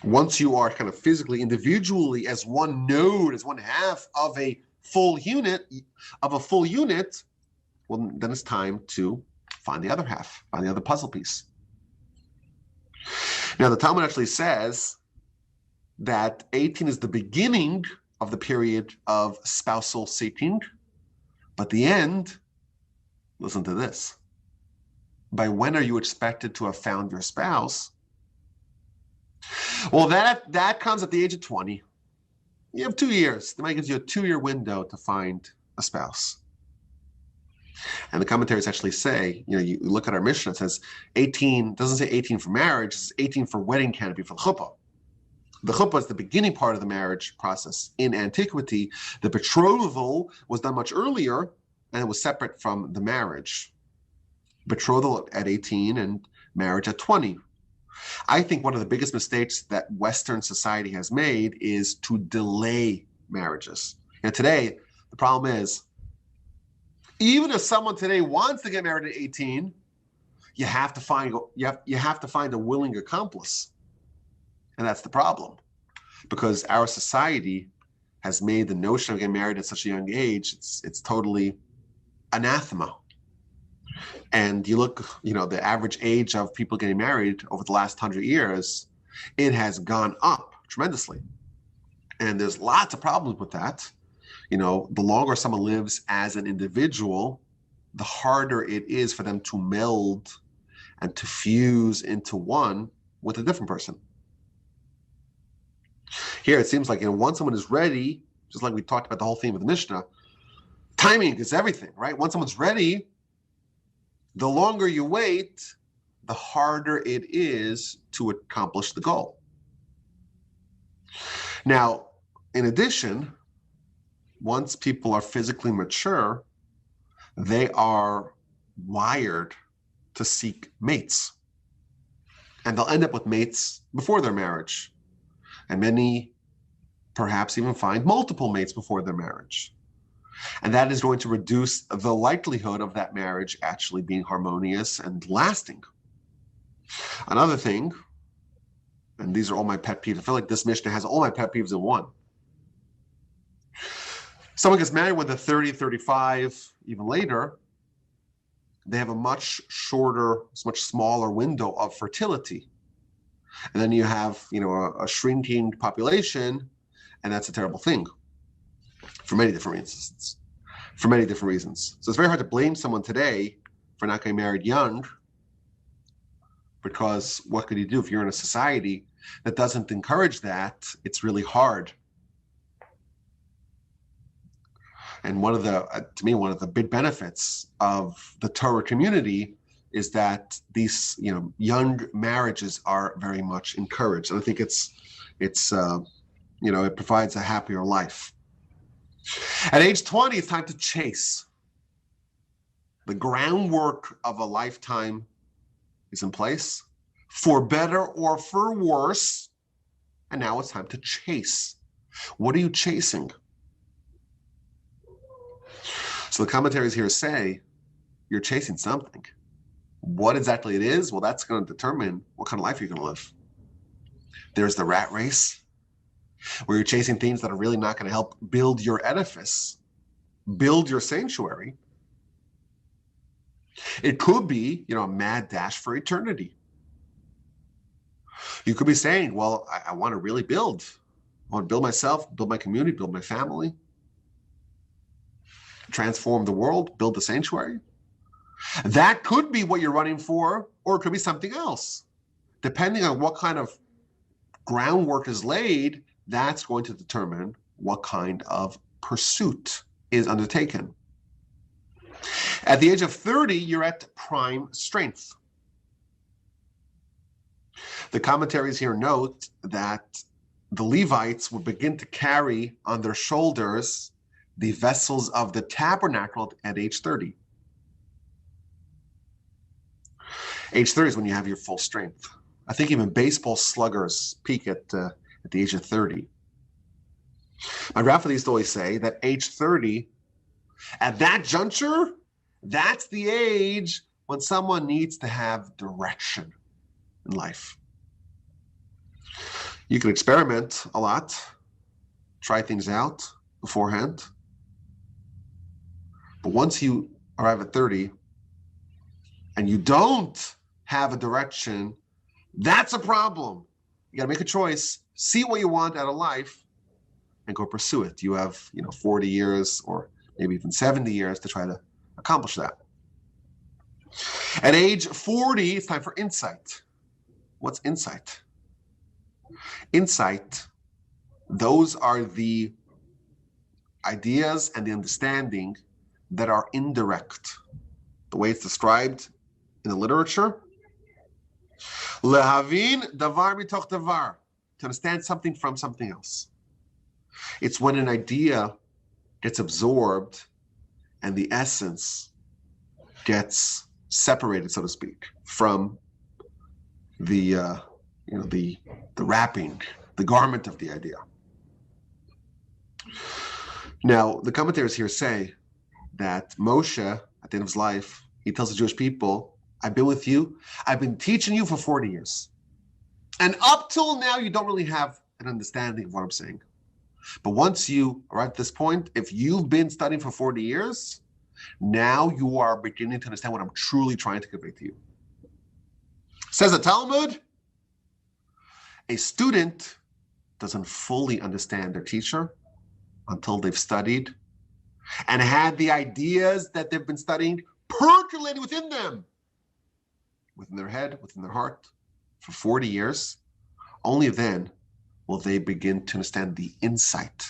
Once you are kind of physically, individually, as one node, as one half of a full unit, well, then it's time to find the other half, find the other puzzle piece. Now, the Talmud actually says that 18 is the beginning of the period of spousal seeking, but the end, listen to this, by when are you expected to have found your spouse? Well, that comes at the age of 20. You have 2 years. That might give you a 2-year window to find a spouse. And the commentaries actually say, you look at our Mishnah, it says 18, doesn't say 18 for marriage, it's 18 for wedding canopy, for the chuppah. The chuppah is the beginning part of the marriage process. In antiquity, the betrothal was done much earlier, and it was separate from the marriage. Betrothal at 18 and marriage at 20. I think one of the biggest mistakes that Western society has made is to delay marriages. And today, the problem is, even if someone today wants to get married at 18, you have to find a willing accomplice. And that's the problem. Because our society has made the notion of getting married at such a young age, it's totally anathema. And you look, the average age of people getting married over the last 100 years, it has gone up tremendously. And there's lots of problems with that. The longer someone lives as an individual, the harder it is for them to meld and to fuse into one with a different person. Here, it seems like, once someone is ready, just like we talked about the whole theme of the Mishnah, timing is everything, right? Once someone's ready, the longer you wait, the harder it is to accomplish the goal. Now, in addition, once people are physically mature, they are wired to seek mates. And they'll end up with mates before their marriage. And many perhaps even find multiple mates before their marriage. And that is going to reduce the likelihood of that marriage actually being harmonious and lasting. Another thing, and these are all my pet peeves, I feel like this Mishnah has all my pet peeves in one. Someone gets married when they're 30, 35, even later, they have a much shorter, much smaller window of fertility. And then you have, a shrinking population, and that's a terrible thing for many different reasons. So it's very hard to blame someone today for not getting married young, because what could you do if you're in a society that doesn't encourage that? It's really hard. And one of the big benefits of the Torah community is that these, young marriages are very much encouraged. And I think it provides a happier life. At age 20, it's time to chase. The groundwork of a lifetime is in place, for better or for worse. And now it's time to chase. What are you chasing? So the commentaries here say you're chasing something. What exactly it is, well, that's going to determine what kind of life you're going to live. There's the rat race, where you're chasing things that are really not going to help build your edifice, build your sanctuary. It could be, a mad dash for eternity. You could be saying, well, I want to really build. I want to build myself, build my community, build my family, transform the world, build the sanctuary. That could be what you're running for, or it could be something else. Depending on what kind of groundwork is laid, that's going to determine what kind of pursuit is undertaken. At the age of 30, you're at prime strength. The commentaries here note that the Levites would begin to carry on their shoulders the vessels of the tabernacle at age 30. Age 30 is when you have your full strength. I think even baseball sluggers peak at the age of 30. My grandfather used to always say that age 30, at that juncture, that's the age when someone needs to have direction in life. You can experiment a lot, try things out beforehand. But once you arrive at 30 and you don't have a direction, that's a problem. You got to make a choice, see what you want out of life, and go pursue it. You have, 40 years or maybe even 70 years to try to accomplish that. At age 40, it's time for insight. What's insight? Insight, those are the ideas and the understanding that are indirect. The way it's described in the literature, lehavin davar mitoch davar, to understand something from something else. It's when an idea gets absorbed and the essence gets separated, so to speak, from the wrapping, the garment of the idea. Now, the commentators here say that Moshe, at the end of his life, he tells the Jewish people, I've been with you, I've been teaching you for 40 years. And up till now, you don't really have an understanding of what I'm saying. But once you are at this point, if you've been studying for 40 years, now you are beginning to understand what I'm truly trying to convey to you. Says the Talmud, a student doesn't fully understand their teacher until they've studied and had the ideas that they've been studying percolating within them, within their head, within their heart, for 40 years. Only then will they begin to understand the insight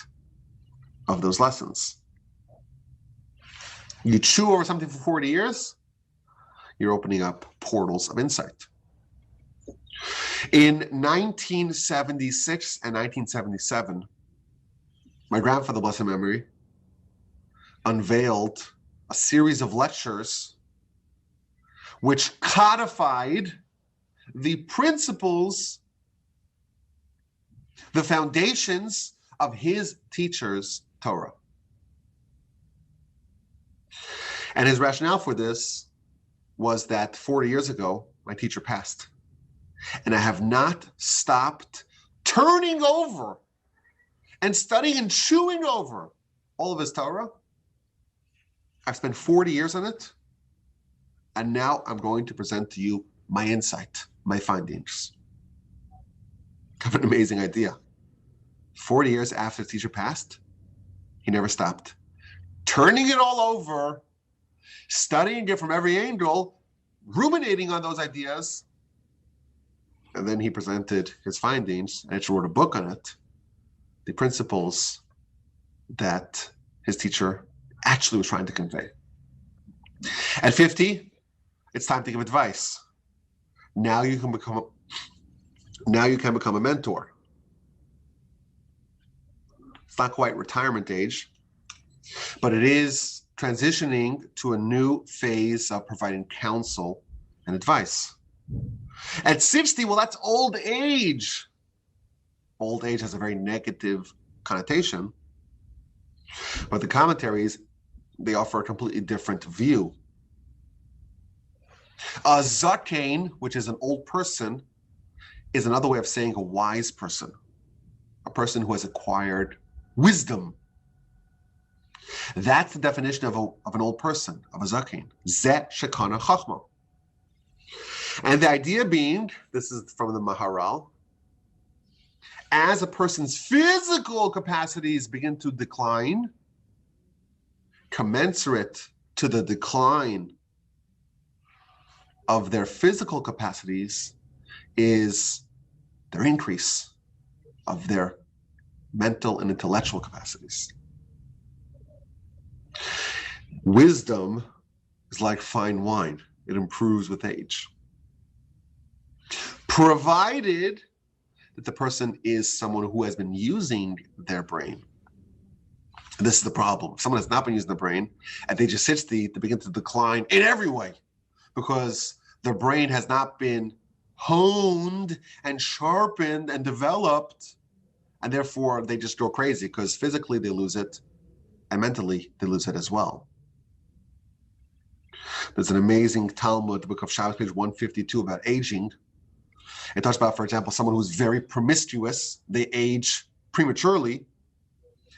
of those lessons. You chew over something for 40 years, you're opening up portals of insight. In 1976 and 1977, my grandfather, bless his memory, unveiled a series of lectures which codified the principles, the foundations of his teacher's Torah. And his rationale for this was that 40 years ago, my teacher passed. And I have not stopped turning over and studying and chewing over all of his Torah. I've spent 40 years on it. And now I'm going to present to you my insight, my findings. Kind of an amazing idea. 40 years after his teacher passed, he never stopped. Turning it all over, studying it from every angle, ruminating on those ideas. And then he presented his findings and actually wrote a book on it, the principles that his teacher actually was trying to convey. At 50, it's time to give advice. Now you can become a mentor. It's not quite retirement age, but it is transitioning to a new phase of providing counsel and advice. At 60, well, that's old age. Old age has a very negative connotation. But the commentaries, they offer a completely different view. A zaken, which is an old person, is another way of saying a wise person, a person who has acquired wisdom. That's the definition of an old person, of a zaken. Zeh shekana chachma. And the idea being, this is from the Maharal, as a person's physical capacities begin to decline, commensurate to the decline of their physical capacities is their increase of their mental and intellectual capacities. Wisdom is like fine wine. It improves with age, provided that the person is someone who has been using their brain. And this is the problem. If someone has not been using the brain, at age of 60, they begin to decline in every way because their brain has not been honed and sharpened and developed, and therefore they just go crazy because physically they lose it and mentally they lose it as well. There's an amazing Talmud, the book of Shabbos, page 152, about aging. It talks about, for example, someone who's very promiscuous, they age prematurely.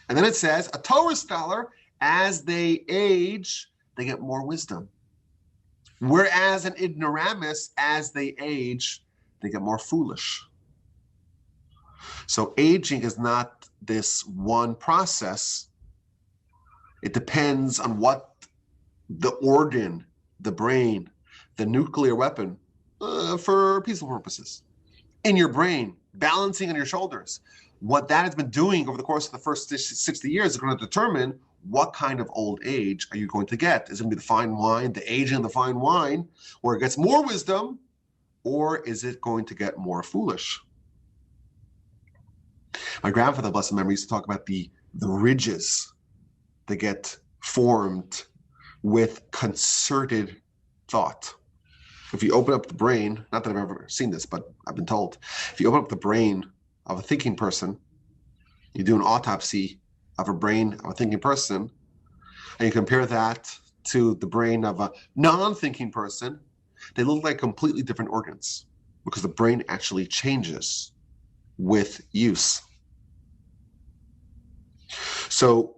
And then it says, a Torah scholar, as they age, they get more wisdom. Whereas an ignoramus, as they age, they get more foolish. So aging is not this one process. It depends on what the organ, the brain, the nuclear weapon, for peaceful purposes, in your brain, balancing on your shoulders. What that has been doing over the course of the first 60 years is going to determine what kind of old age are you going to get. Is it going to be the fine wine, the aging of the fine wine, where it gets more wisdom, or is it going to get more foolish? My grandfather, blessed memory, used to talk about the ridges that get formed with concerted thought. If you open up the brain, not that I've ever seen this, but I've been told, if you open up the brain of a thinking person, you do an autopsy of a brain of a thinking person, and you compare that to the brain of a non-thinking person, they look like completely different organs because the brain actually changes with use. So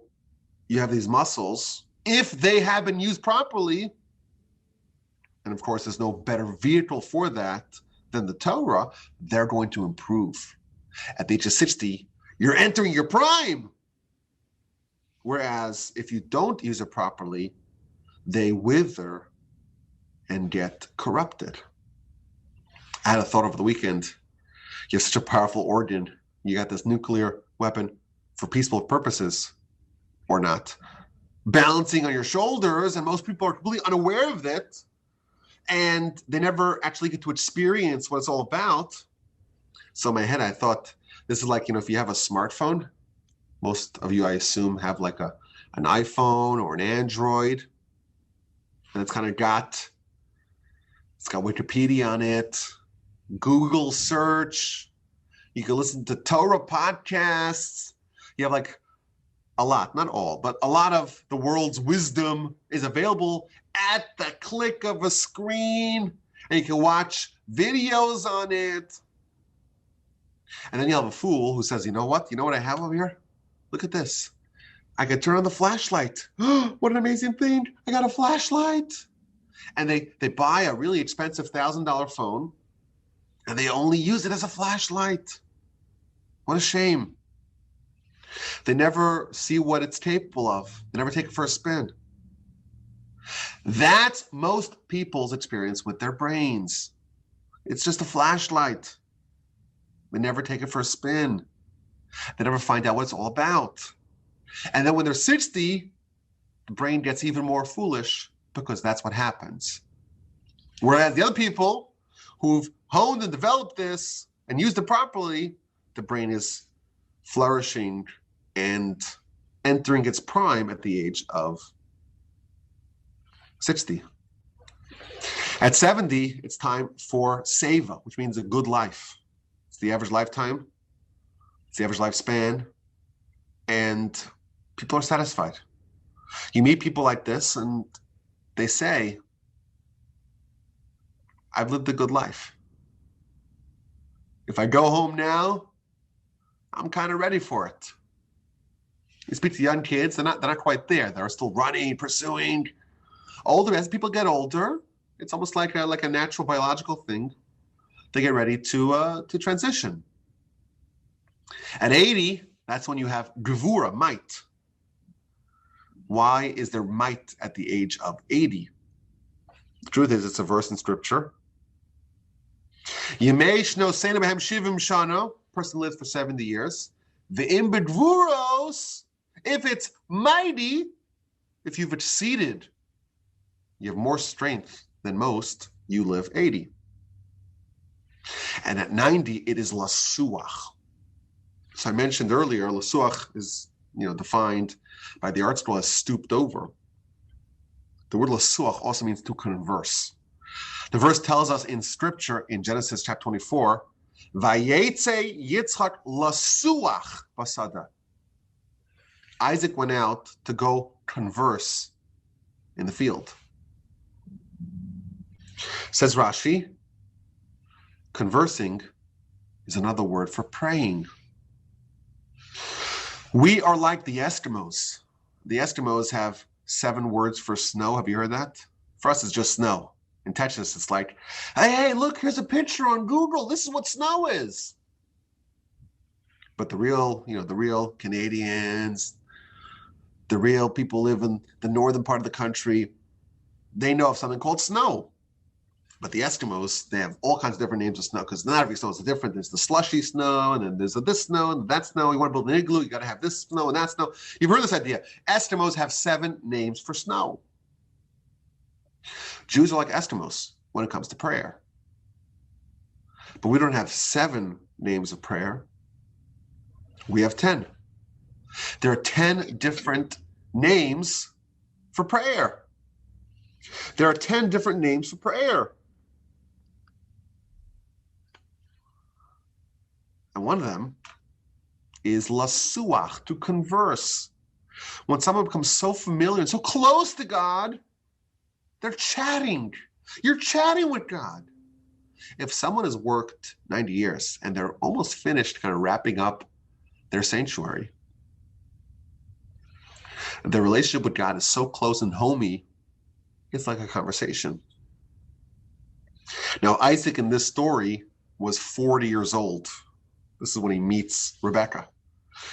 you have these muscles, if they have been used properly, and of course there's no better vehicle for that than the Torah, they're going to improve. At the age of 60, you're entering your prime. Whereas if you don't use it properly, they wither and get corrupted. I had a thought over the weekend. You have such a powerful organ. You got this nuclear weapon for peaceful purposes, or not, balancing on your shoulders, and most people are completely unaware of it, and they never actually get to experience what it's all about. So in my head, I thought, this is like, if you have a smartphone, most of you, I assume, have like an iPhone or an Android, and it's got Wikipedia on it, Google search, you can listen to Torah podcasts, you have like a lot, not all, but a lot of the world's wisdom is available at the click of a screen, and you can watch videos on it. And then you have a fool who says, you know what I have over here? Look at this. I can turn on the flashlight. What an amazing thing. I got a flashlight. And they buy a really expensive $1,000 phone, and they only use it as a flashlight. What a shame. They never see what it's capable of. They never take it for a spin. That's most people's experience with their brains. It's just a flashlight. They never take it for a spin. They never find out what it's all about. And then when they're 60, the brain gets even more foolish because that's what happens. Whereas the other people who've honed and developed this and used it properly, the brain is flourishing and entering its prime at the age of 60. At 70, it's time for seva, which means a good life. It's the average lifetime. It's the average lifespan. and people are satisfied. You meet people like this and they say, I've lived a good life. If I go home now, I'm kind of ready for it. You speak to young kids, they're not quite there. They're still running, pursuing. Older, as people get older, it's almost like a natural biological thing. They get ready to transition. At 80, that's when you have gevura, might. Why is there might at the age of 80? The truth is, it's a verse in scripture. Yemei shno seinu behem shivim shana, person lives for 70 years. Ve'im bedvuros, if it's mighty, if you've exceeded, you have more strength than most, you live 80. And at 90, it is lasuach. So I mentioned earlier, lasuach is defined by the art school as stooped over. The word lasuach also means to converse. The verse tells us in scripture in Genesis chapter 24, Vayetze Yitzchak lasuach basada. Isaac went out to go converse in the field. Says Rashi, conversing is another word for praying. We are like the Eskimos. The Eskimos have 7 words for snow. Have you heard that? For us, it's just snow. In Texas, it's like, hey, look, here's a picture on Google. This is what snow is. But the real Canadians, the real people live in the northern part of the country, they know of something called snow. But the Eskimos, they have all kinds of different names of snow because not every snow is different. There's the slushy snow, and then there's this snow and that snow. You want to build an igloo, you got to have this snow and that snow. You've heard this idea. Eskimos have 7 names for snow. Jews are like Eskimos when it comes to prayer. But we don't have 7 names of prayer. We have 10. There are 10 different names for prayer. There are 10 different names for prayer. And one of them is lasuach, to converse. When someone becomes so familiar and so close to God, they're chatting. You're chatting with God. If someone has worked 90 years and they're almost finished kind of wrapping up their sanctuary, their relationship with God is so close and homey, it's like a conversation. Now, Isaac in this story was 40 years old. This is when he meets Rebecca.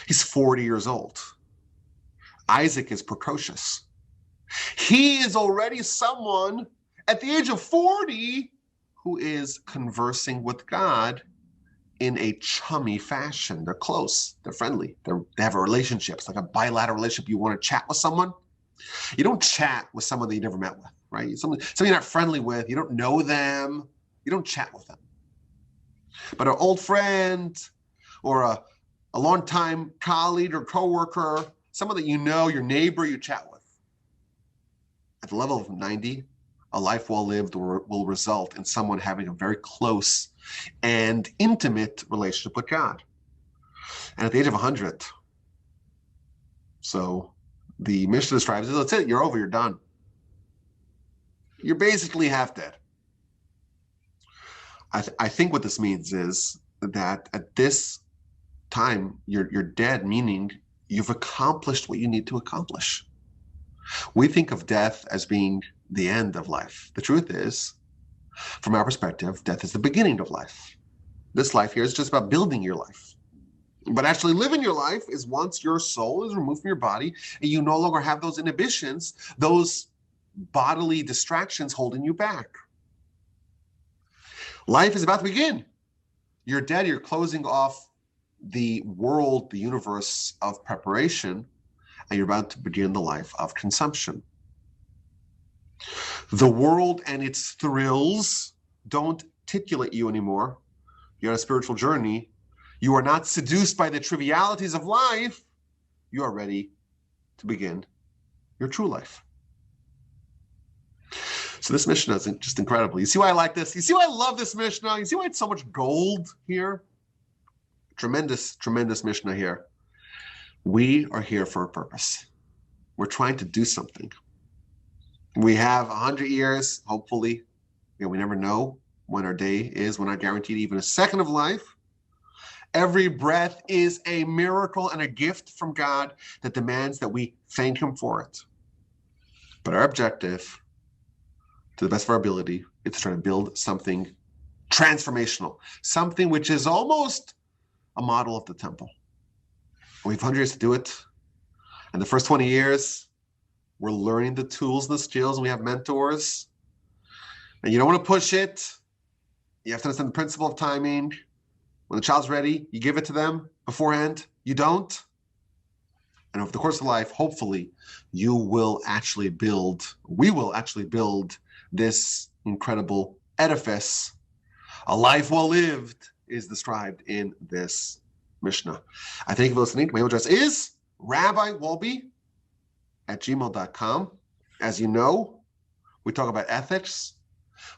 He's 40 years old. Isaac is precocious. He is already someone at the age of 40 who is conversing with God in a chummy fashion. They're close, they're friendly, they have a relationship. It's like a bilateral relationship. You want to chat with someone, you don't chat with someone that you never met with, right? Someone you're not friendly with, you don't know them, you don't chat with them. But an old friend or a longtime colleague or coworker, someone that you know, your neighbor, you chat with. At the level of 90, a life well lived will result in someone having a very close and intimate relationship with God. And at the age of 100, so the Mishnah describes it, that's it, you're over, you're done. You're basically half dead. I think what this means is that at this time, you're dead, meaning you've accomplished what you need to accomplish. We think of death as being the end of life. The truth is, from our perspective, death is the beginning of life. This life here is just about building your life. But actually living your life is once your soul is removed from your body and you no longer have those inhibitions, those bodily distractions holding you back. Life is about to begin. You're dead, you're closing off the world, the universe of preparation, and you're about to begin the life of consumption. The world and its thrills don't titillate you anymore. You're on a spiritual journey. You are not seduced by the trivialities of life. You are ready to begin your true life. So this Mishnah is just incredible. You see why I like this? You see why I love this Mishnah? You see why it's so much gold here? Tremendous, tremendous Mishnah here. We are here for a purpose. We're trying to do something. We have 100 years, hopefully. We never know when our day is. We're not guaranteed even a second of life. Every breath is a miracle and a gift from God that demands that we thank him for it. But our objective, to the best of our ability, is to try to build something transformational, something which is almost a model of the temple. We have 100 years to do it. And the first 20 years, we're learning the tools and the skills, and we have mentors. And you don't want to push it. You have to understand the principle of timing. When the child's ready, you give it to them beforehand. You don't. And over the course of life, hopefully, we will actually build this incredible edifice. A life well lived is described in this Mishnah. I thank you for listening. My email address is rabbiwolbe@gmail.com. As you know, we talk about ethics.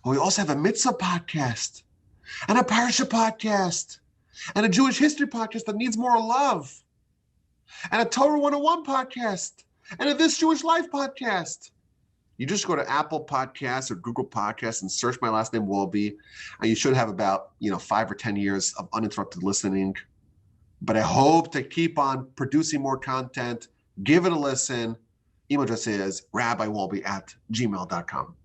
But we also have a mitzvah podcast and a parsha podcast and a Jewish history podcast that needs more love, and a Torah 101 podcast, and a This Jewish Life podcast. You just go to Apple Podcasts or Google Podcasts and search my last name, Wolbe, and you should have about 5 or 10 years of uninterrupted listening. But I hope to keep on producing more content. Give it a listen. Email address is rabbiwolbe@gmail.com.